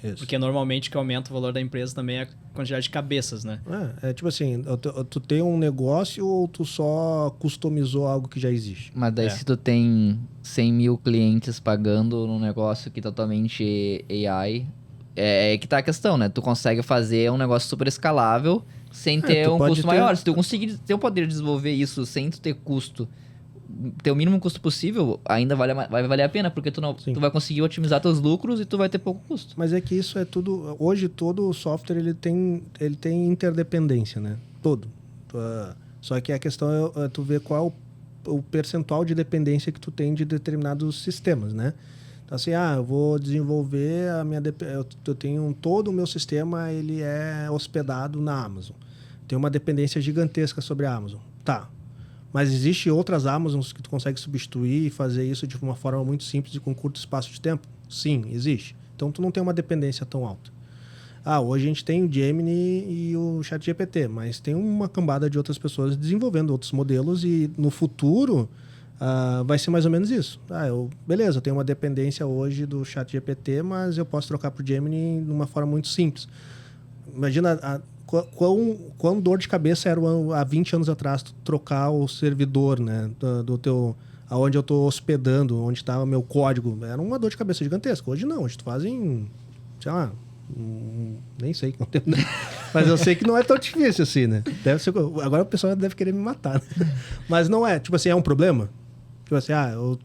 Isso. Porque normalmente o que aumenta o valor da empresa também é a quantidade de cabeças, né? É tipo assim, tu tem um negócio ou tu só customizou algo que já existe? Mas daí se tu tem 100 mil clientes pagando num negócio que é totalmente AI, é que tá a questão, né? Tu consegue fazer um negócio super escalável sem ter um custo maior. Se tu conseguir ter o poder de desenvolver isso sem tu ter custo, ter o mínimo custo possível, ainda vai valer a pena, porque tu vai conseguir otimizar teus lucros e tu vai ter pouco custo. Mas é que isso é tudo... Hoje todo software ele tem interdependência, né? Todo. Só que a questão é tu ver qual o percentual de dependência que tu tem de determinados sistemas, né? Então assim, eu vou desenvolver eu tenho todo o meu sistema, ele é hospedado na Amazon. Tem uma dependência gigantesca sobre a Amazon. Tá. Mas existem outras Amazons que tu consegue substituir e fazer isso de uma forma muito simples e com curto espaço de tempo? Sim, existe. Então tu não tem uma dependência tão alta. Hoje a gente tem o Gemini e o ChatGPT, mas tem uma cambada de outras pessoas desenvolvendo outros modelos e no futuro vai ser mais ou menos isso. Beleza, eu tenho uma dependência hoje do ChatGPT, mas eu posso trocar para o Gemini de uma forma muito simples. Imagina quão dor de cabeça era há 20 anos atrás tu trocar o servidor, né, do teu, aonde eu estou hospedando, onde está o meu código. Era uma dor de cabeça gigantesca. Hoje não, hoje tu faz em, sei lá, nem sei quanto tempo, mas eu sei que não é tão difícil assim, né? Deve ser, agora o pessoal deve querer me matar, né? Mas não é, tipo assim, é um problema? Tipo assim, eu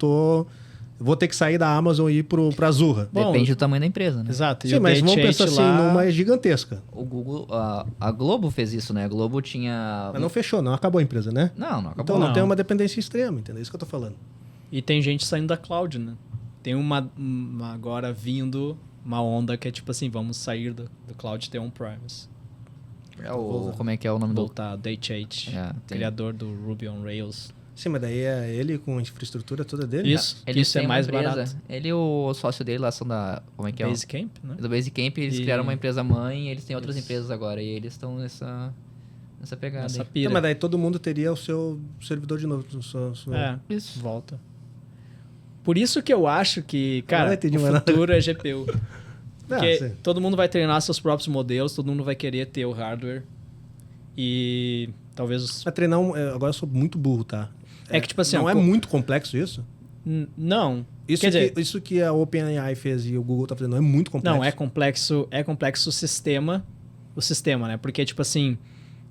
vou ter que sair da Amazon e ir pra Azure. Depende do tamanho da empresa, né? Exato. Sim, mas vamos pensar assim, numa gigantesca. O Google, a Globo fez isso, né? A Globo tinha... Mas não fechou, não acabou a empresa, né? Não acabou. Então não tem uma dependência extrema, entendeu? Isso que eu tô falando. E tem gente saindo da cloud, né? Tem uma agora vindo uma onda que é tipo assim, vamos sair do cloud e ter on-premise. Como é que é o nome Voltar, Day-Chate, criador do Ruby on Rails. Sim, mas daí é ele com a infraestrutura toda dele? Isso, isso é mais barato. Ele e o sócio dele lá são da... Como é que é? Basecamp, né? Do Basecamp, eles criaram uma empresa mãe e eles têm outras empresas agora. E eles estão nessa pegada. Nessa pira. Não, mas daí todo mundo teria o seu servidor de novo. Isso. Volta. Por isso que eu acho que, cara, o futuro é GPU. Porque todo mundo vai treinar seus próprios modelos, todo mundo vai querer ter o hardware. E talvez... Vai treinar agora eu sou muito burro, tá? É que tipo assim... Não é muito complexo isso? Não. Isso que a OpenAI fez e o Google tá fazendo não é muito complexo? Não, é complexo o sistema, né? Porque tipo assim,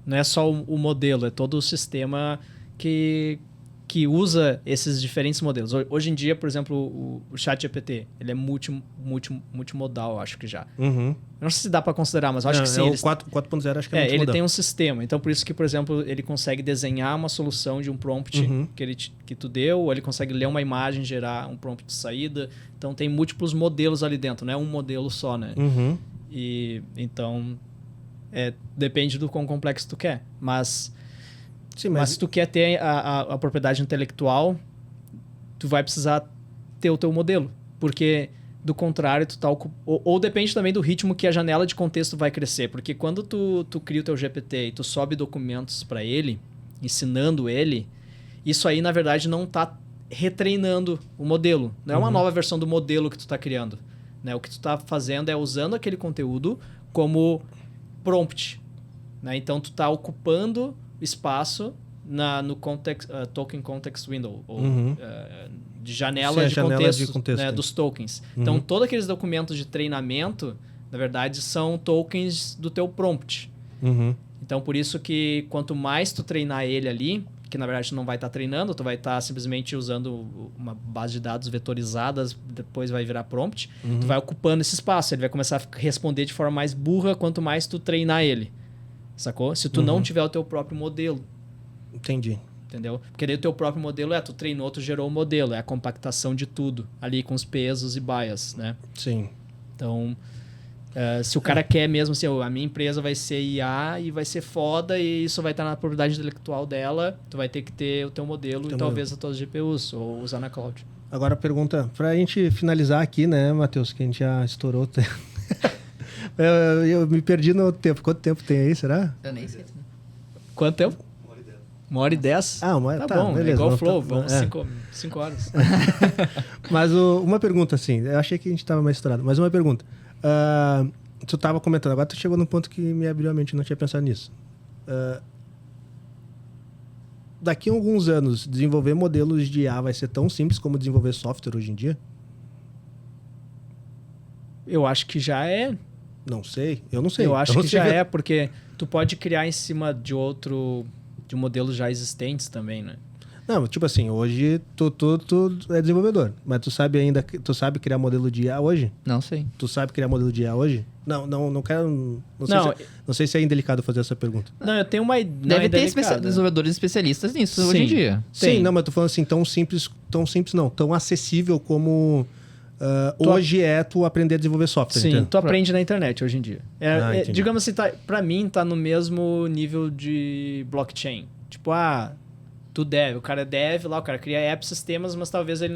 não é só o modelo, é todo o sistema que que usa esses diferentes modelos. Hoje em dia, por exemplo, o ChatGPT, ele é multimodal, acho que já. Uhum. Eu não sei se dá para considerar, mas eu acho que sim. O 4.0 acho que é ele multimodal. tem um sistema. Então, por isso que, por exemplo, ele consegue desenhar uma solução de um prompt que tu deu, ou ele consegue ler uma imagem, gerar um prompt de saída. Então, tem múltiplos modelos ali dentro, não é um modelo só, né? Uhum. E, então, depende do quão complexo tu quer. Mas se tu quer ter a propriedade intelectual, tu vai precisar ter o teu modelo. Porque, do contrário, tu tá... Ou depende também do ritmo que a janela de contexto vai crescer. Porque quando tu cria o teu GPT e tu sobe documentos para ele, ensinando ele, isso aí, na verdade, não tá retreinando o modelo. Não é uma nova versão do modelo que tu tá criando. Né? O que tu tá fazendo é usando aquele conteúdo como prompt. Né? Então, tu tá ocupando espaço no token context window, ou de janela de contexto, né, dos tokens. Então, todos aqueles documentos de treinamento, na verdade, são tokens do teu prompt. Então, por isso que quanto mais tu treinar ele ali, que na verdade tu não vai estar treinando, tu vai estar simplesmente usando uma base de dados vetorizadas, depois vai virar prompt, tu vai ocupando esse espaço, ele vai começar a responder de forma mais burra quanto mais tu treinar ele. Sacou? Se tu não tiver o teu próprio modelo. Entendi. Entendeu? Porque daí o teu próprio modelo tu treinou, tu gerou o modelo. É a compactação de tudo. Ali com os pesos e bias, né? Sim. Então, se o cara quer mesmo, assim, a minha empresa vai ser IA e vai ser foda e isso vai estar na propriedade intelectual dela, tu vai ter que ter o teu modelo e talvez as tuas GPUs, ou usar na cloud. Agora a pergunta, pra gente finalizar aqui, né, Matheus, que a gente já estourou o tempo. Eu me perdi no tempo. Quanto tempo tem aí, será? Eu nem sei. Quanto tempo? 1h10. Ah, tá bom, beleza. É igual o Flow, vamos 5 horas. Mas uma pergunta, assim, eu achei que a gente tava mais estourado, mas uma pergunta. Tu tava comentando, agora tu chegou num ponto que me abriu a mente, não tinha pensado nisso. Daqui a alguns anos, desenvolver modelos de IA vai ser tão simples como desenvolver software hoje em dia? Eu acho que já é. Não sei, eu não sei. Eu acho que já é, porque tu pode criar em cima de modelos já existentes também, né? Não, tipo assim, hoje tu é desenvolvedor, mas tu sabe criar modelo de IA hoje? Não sei. Tu sabe criar modelo de IA hoje? Não quero... Não sei se é indelicado fazer essa pergunta. Não, eu tenho uma ideia. Deve ter desenvolvedores especialistas nisso hoje em dia. Sim, não, mas tô falando assim, tão simples não, tão acessível como... hoje tu aprender a desenvolver software. Sim, entendeu? tu aprende na internet hoje em dia. Digamos assim, pra mim tá no mesmo nível de blockchain. Tipo, o cara é dev lá, o cara cria app sistemas, mas talvez ele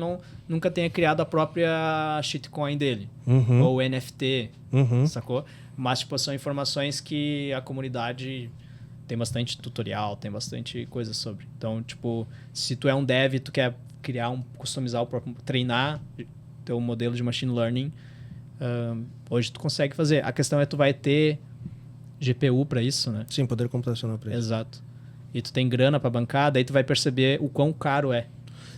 nunca tenha criado a própria shitcoin dele. Ou NFT, sacou? Mas, tipo, são informações que a comunidade tem bastante tutorial, tem bastante coisa sobre. Então, tipo, se tu é um dev e tu quer customizar o próprio, treinar teu modelo de machine learning, hoje tu consegue fazer. A questão é tu vai ter GPU para isso, né? Sim, poder computacional para isso. Exato. E tu tem grana para bancar, daí tu vai perceber o quão caro é.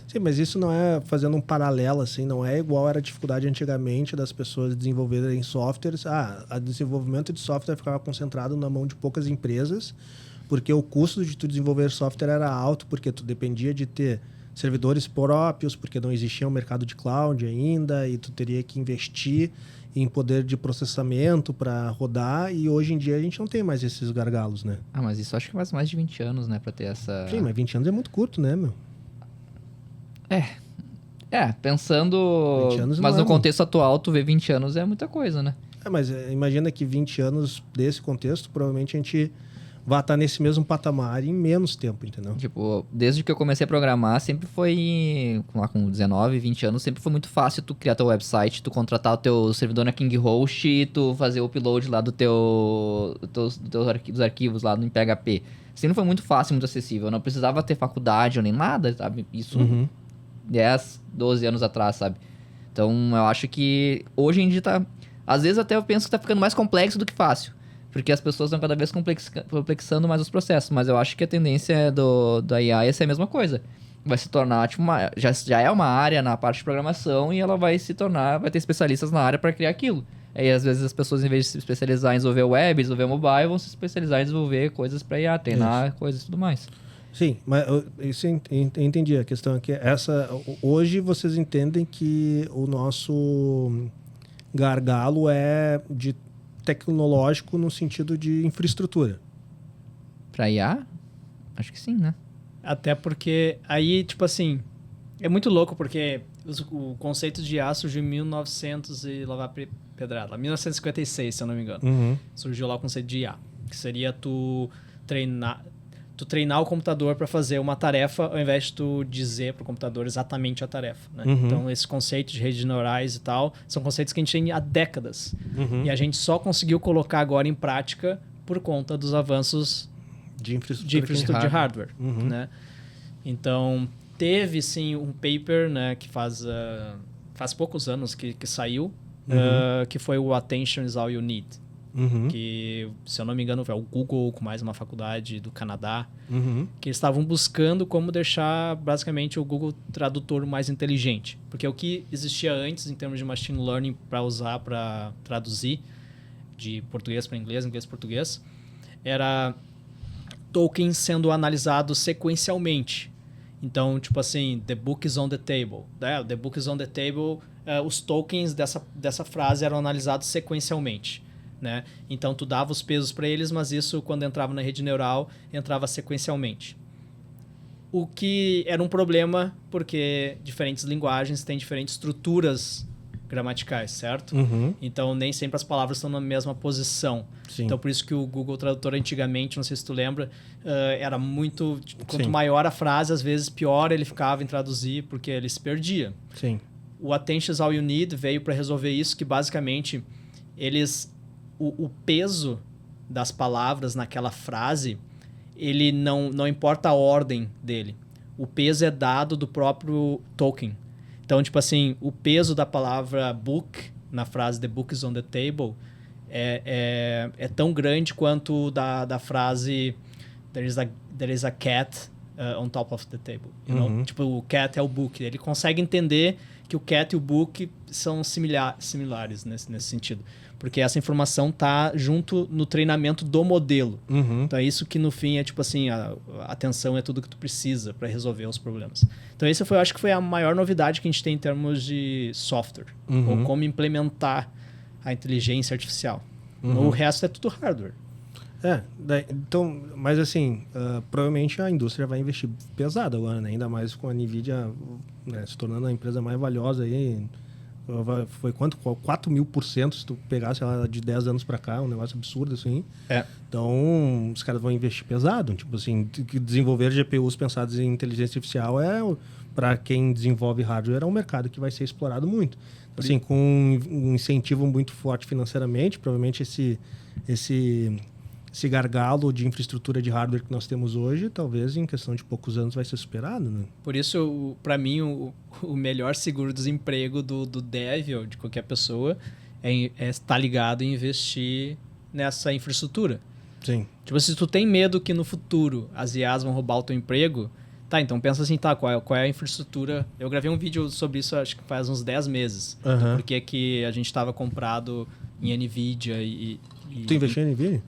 Sim, mas isso não é, fazendo um paralelo assim, não é igual era a dificuldade antigamente das pessoas desenvolverem softwares. O desenvolvimento de software ficava concentrado na mão de poucas empresas, porque o custo de tu desenvolver software era alto, porque tu dependia de ter servidores próprios, porque não existia um mercado de cloud ainda, e tu teria que investir em poder de processamento para rodar, e hoje em dia a gente não tem mais esses gargalos, né? Mas isso acho que faz mais de 20 anos, né, pra ter essa... Sim, mas 20 anos é muito curto, né, meu? Pensando... 20 anos mas não no contexto atual, tu vê 20 anos é muita coisa, né? Mas imagina que 20 anos desse contexto, provavelmente a gente vai estar nesse mesmo patamar em menos tempo, entendeu? Tipo, desde que eu comecei a programar, sempre foi, lá com 19, 20 anos, sempre foi muito fácil tu criar teu website, tu contratar o teu servidor na Kinghost e tu fazer o upload lá dos arquivos lá no PHP. Sempre foi muito fácil, muito acessível. Eu não precisava ter faculdade ou nem nada, sabe? Isso 10, 12 anos atrás, sabe? Então, eu acho que hoje em dia tá... Às vezes até eu penso que tá ficando mais complexo do que fácil. Porque as pessoas estão cada vez complexando mais os processos. Mas eu acho que a tendência da IA é ser a mesma coisa. Vai se tornar, tipo, já é uma área na parte de programação e ela vai ter especialistas na área para criar aquilo. Aí, às vezes, as pessoas, em vez de se especializar em desenvolver web, desenvolver mobile, vão se especializar em desenvolver coisas para IA, treinar coisas e tudo mais. Sim, mas isso eu entendi. A questão é que hoje vocês entendem que o nosso gargalo é de tecnológico no sentido de infraestrutura. Pra IA? Acho que sim, né? Até porque aí, tipo assim, é muito louco porque o conceito de IA surgiu em 1900 e lá vai pedrada, 1956, se eu não me engano. Uhum. Surgiu lá o conceito de IA, que seria tu treinar o computador para fazer uma tarefa ao invés de tu dizer para o computador exatamente a tarefa, né? Uhum. Então, esse conceito de redes neurais e tal são conceitos que a gente tem há décadas. Uhum. E a gente só conseguiu colocar agora em prática por conta dos avanços De infraestrutura. de infraestrutura de hardware, Uhum. né? Então, teve sim um paper, né, que faz poucos anos que saiu, que foi o Attention is All You Need, Uhum. que, se eu não me engano, é o Google com mais uma faculdade do Canadá, Uhum. que eles estavam buscando como deixar basicamente o Google Tradutor mais inteligente, porque o que existia antes em termos de machine learning para usar para traduzir de português para inglês, inglês para português, era tokens sendo analisados sequencialmente. Então, tipo assim, the book is on the table. Né? The book is on the table, os tokens dessa frase eram analisados sequencialmente. Né? Então, tu dava os pesos para eles, mas isso, quando entrava na rede neural, entrava sequencialmente. O que era um problema, porque diferentes linguagens têm diferentes estruturas gramaticais, certo? Uhum. Então, nem sempre as palavras estão na mesma posição. Sim. Então, por isso que o Google Tradutor antigamente, não sei se tu lembra, era muito... Quanto Sim. maior a frase, às vezes pior ele ficava em traduzir, porque ele se perdia. Sim. O Attention is All You Need veio para resolver isso, que basicamente o peso das palavras naquela frase, ele não importa a ordem dele. O peso é dado do próprio token. Então, tipo assim, o peso da palavra book na frase the book is on the table é tão grande quanto da frase there is a cat on top of the table. You know? Tipo, o cat é o book. Ele consegue entender que o cat e o book são similares nesse sentido. Porque essa informação tá junto no treinamento do modelo. Uhum. Então é isso que no fim é tipo assim, a atenção é tudo que tu precisa para resolver os problemas. Então esse acho que foi a maior novidade que a gente tem em termos de software. Uhum. Ou como implementar a inteligência artificial. Uhum. O resto é tudo hardware. Então, mas assim, provavelmente a indústria vai investir pesado agora, né? Ainda mais com a NVIDIA, né, se tornando a empresa mais valiosa aí. Foi quanto? 4.000% se tu pegasse ela de 10 anos para cá, um negócio absurdo assim. Então, os caras vão investir pesado. Tipo assim, desenvolver GPUs pensados em inteligência artificial para quem desenvolve hardware, é um mercado que vai ser explorado muito. Assim, com um incentivo muito forte financeiramente, provavelmente esse gargalo de infraestrutura de hardware que nós temos hoje, talvez em questão de poucos anos vai ser superado, né? Por isso, para mim, o melhor seguro-desemprego do dev ou de qualquer pessoa é estar ligado em investir nessa infraestrutura. Sim. Tipo, se tu tem medo que no futuro as IAs vão roubar o teu emprego, tá, então pensa assim, tá, qual é a infraestrutura? Eu gravei um vídeo sobre isso, acho que faz uns 10 meses. Uhum. Porque que a gente estava comprado em NVIDIA e Tu investiu em NVIDIA?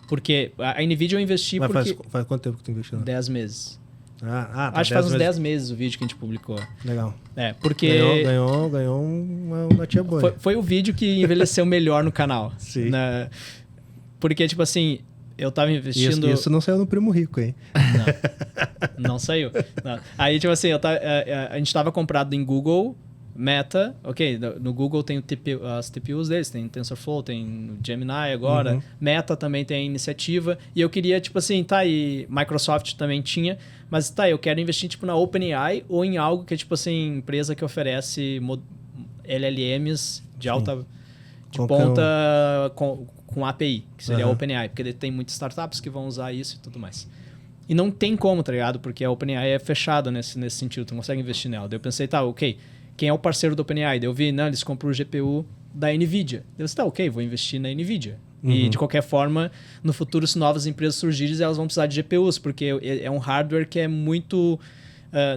Porque a NVIDIA eu investi Mas porque... faz quanto tempo que tu investiu? 10 meses. Tá, Acho que faz uns 10 meses o vídeo que a gente publicou. Legal. Porque... Ganhou uma tia boa. Foi o vídeo que envelheceu melhor no canal. Sim. Né? Porque, tipo assim, eu tava investindo... Isso não saiu no Primo Rico, hein? Não saiu. Não. Aí, tipo assim, a gente tava comprado em Google... Meta, ok, no Google tem as TPUs deles, tem TensorFlow, tem Gemini agora, Meta também tem iniciativa, e eu queria, tipo assim, tá, e Microsoft também tinha, mas tá, eu quero investir, tipo, na OpenAI ou em algo que é, tipo assim, empresa que oferece LLMs de alta, de ponta com API, que seria a OpenAI, porque tem muitas startups que vão usar isso e tudo mais. E não tem como, tá ligado? Porque a OpenAI é fechada nesse sentido, tu não consegue investir nela. Daí eu pensei, tá, ok, quem é o parceiro do OpenAI? Daí eu vi, não, eles compram o GPU da NVIDIA. Eu disse, tá, ok, vou investir na NVIDIA. E, de qualquer forma, no futuro, se novas empresas surgirem, elas vão precisar de GPUs, porque é um hardware que é muito...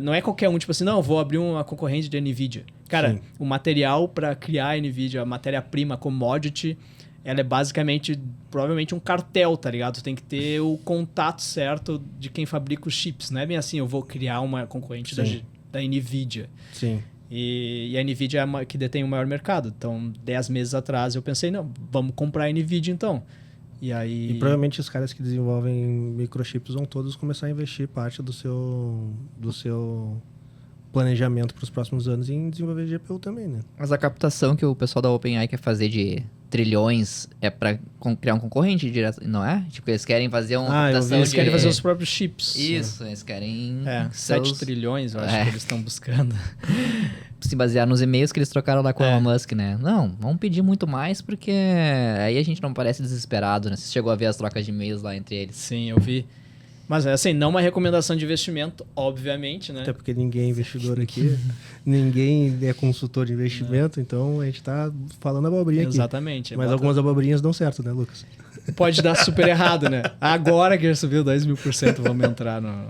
não é qualquer um, tipo assim, não, vou abrir uma concorrente de NVIDIA. Cara, o material para criar a NVIDIA, a matéria-prima, commodity, ela é basicamente, provavelmente um cartel, tá ligado? Tu tem que ter o contato certo de quem fabrica os chips. Não é bem assim, eu vou criar uma concorrente da NVIDIA. Sim. E a NVIDIA é a que detém o maior mercado. Então, 10 meses atrás eu pensei, não, vamos comprar a NVIDIA então. E aí... E provavelmente os caras que desenvolvem microchips vão todos começar a investir parte do seu planejamento para os próximos anos em desenvolver GPU também, né? Mas a captação que o pessoal da OpenAI quer fazer de trilhões é pra criar um concorrente direto, não é? Tipo, eles querem fazer uma captação eles querem fazer os próprios chips. Isso, eles querem... 7 trilhões, eu acho que eles estão buscando. Se basear nos e-mails que eles trocaram lá com o Elon Musk, né? Não, vamos pedir muito mais, porque aí a gente não parece desesperado, né? Você chegou a ver as trocas de e-mails lá entre eles. Sim, eu vi. Mas, assim, não uma recomendação de investimento, obviamente, né? Até porque ninguém é investidor aqui, ninguém é consultor de investimento, então a gente tá falando abobrinha aqui. Exatamente. Mas algumas abobrinhas dão certo, né, Lucas? Pode dar super errado, né? Agora que ele subiu 2.000%, vamos entrar no...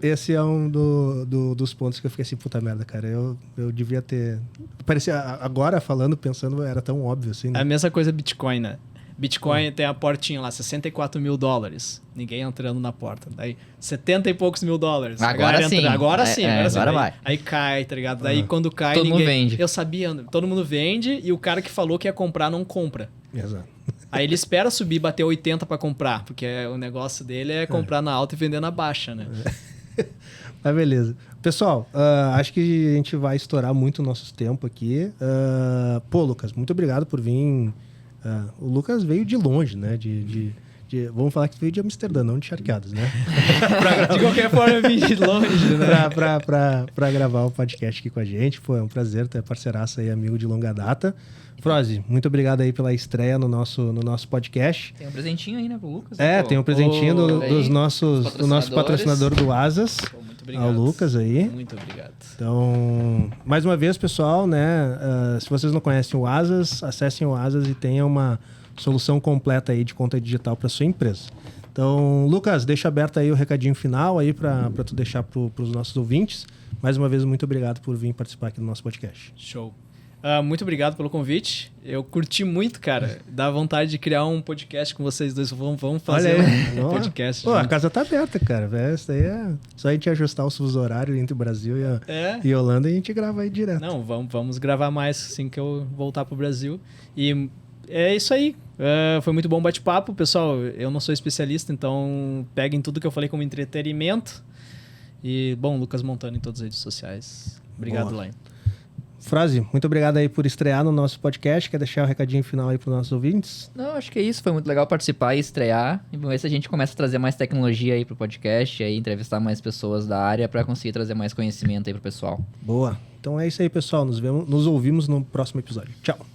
Esse é um dos pontos que eu fiquei assim, puta merda, cara. Eu devia ter... Parecia, agora falando, pensando, era tão óbvio assim, né? É a mesma coisa Bitcoin, né? Bitcoin tem a portinha lá, $64 mil. Ninguém entrando na porta. Daí, 70 e poucos mil dólares. Agora sim. Agora sim. Agora vai. Aí cai, tá ligado? Daí quando cai, todo mundo vende. Eu sabia, todo mundo vende e o cara que falou que ia comprar não compra. Exato. Aí ele espera subir, bater 80 pra comprar, porque o negócio dele é comprar na alta e vender na baixa, né? Mas beleza. Pessoal, acho que a gente vai estourar muito o nosso tempo aqui. Pô, Lucas, muito obrigado por vir. O Lucas veio de longe, né? Vamos falar que veio de Amsterdã, não de Charqueados, né? De qualquer forma, eu vim de longe, né? pra gravar o podcast aqui com a gente. Pô, é um prazer ter parceiraço aí, amigo de longa data. Froze, muito obrigado aí pela estreia no nosso podcast. Tem um presentinho aí, né, pro Lucas? Tem um presentinho do nosso patrocinador do Asas. Pô, muito obrigado. Ao Lucas aí. Muito obrigado. Então, mais uma vez, pessoal, né? Se vocês não conhecem o Asas, acessem o Asas e tenham uma solução completa aí de conta digital para sua empresa. Então, Lucas, deixa aberto aí o recadinho final aí para tu deixar para os nossos ouvintes. Mais uma vez, muito obrigado por vir participar aqui do nosso podcast. Show. Muito obrigado pelo convite. Eu curti muito, cara. Dá vontade de criar um podcast com vocês dois. Vamos fazer um podcast. Pô, a casa tá aberta, cara. Isso aí é só a gente ajustar o fuso horário entre o Brasil e Holanda e a gente grava aí direto. Não, vamos gravar mais assim que eu voltar pro Brasil. E é isso aí. Foi muito bom o bate-papo. Pessoal, eu não sou especialista, então peguem tudo que eu falei como entretenimento. E, bom, Lucas Montano em todas as redes sociais. Obrigado, Lain. Frase, muito obrigado aí por estrear no nosso podcast. Quer deixar um recadinho final aí para os nossos ouvintes? Não, acho que é isso. Foi muito legal participar e estrear. E ver se a gente começa a trazer mais tecnologia aí pro podcast, aí entrevistar mais pessoas da área para conseguir trazer mais conhecimento aí pro pessoal. Boa. Então é isso aí, pessoal. Nos ouvimos no próximo episódio. Tchau.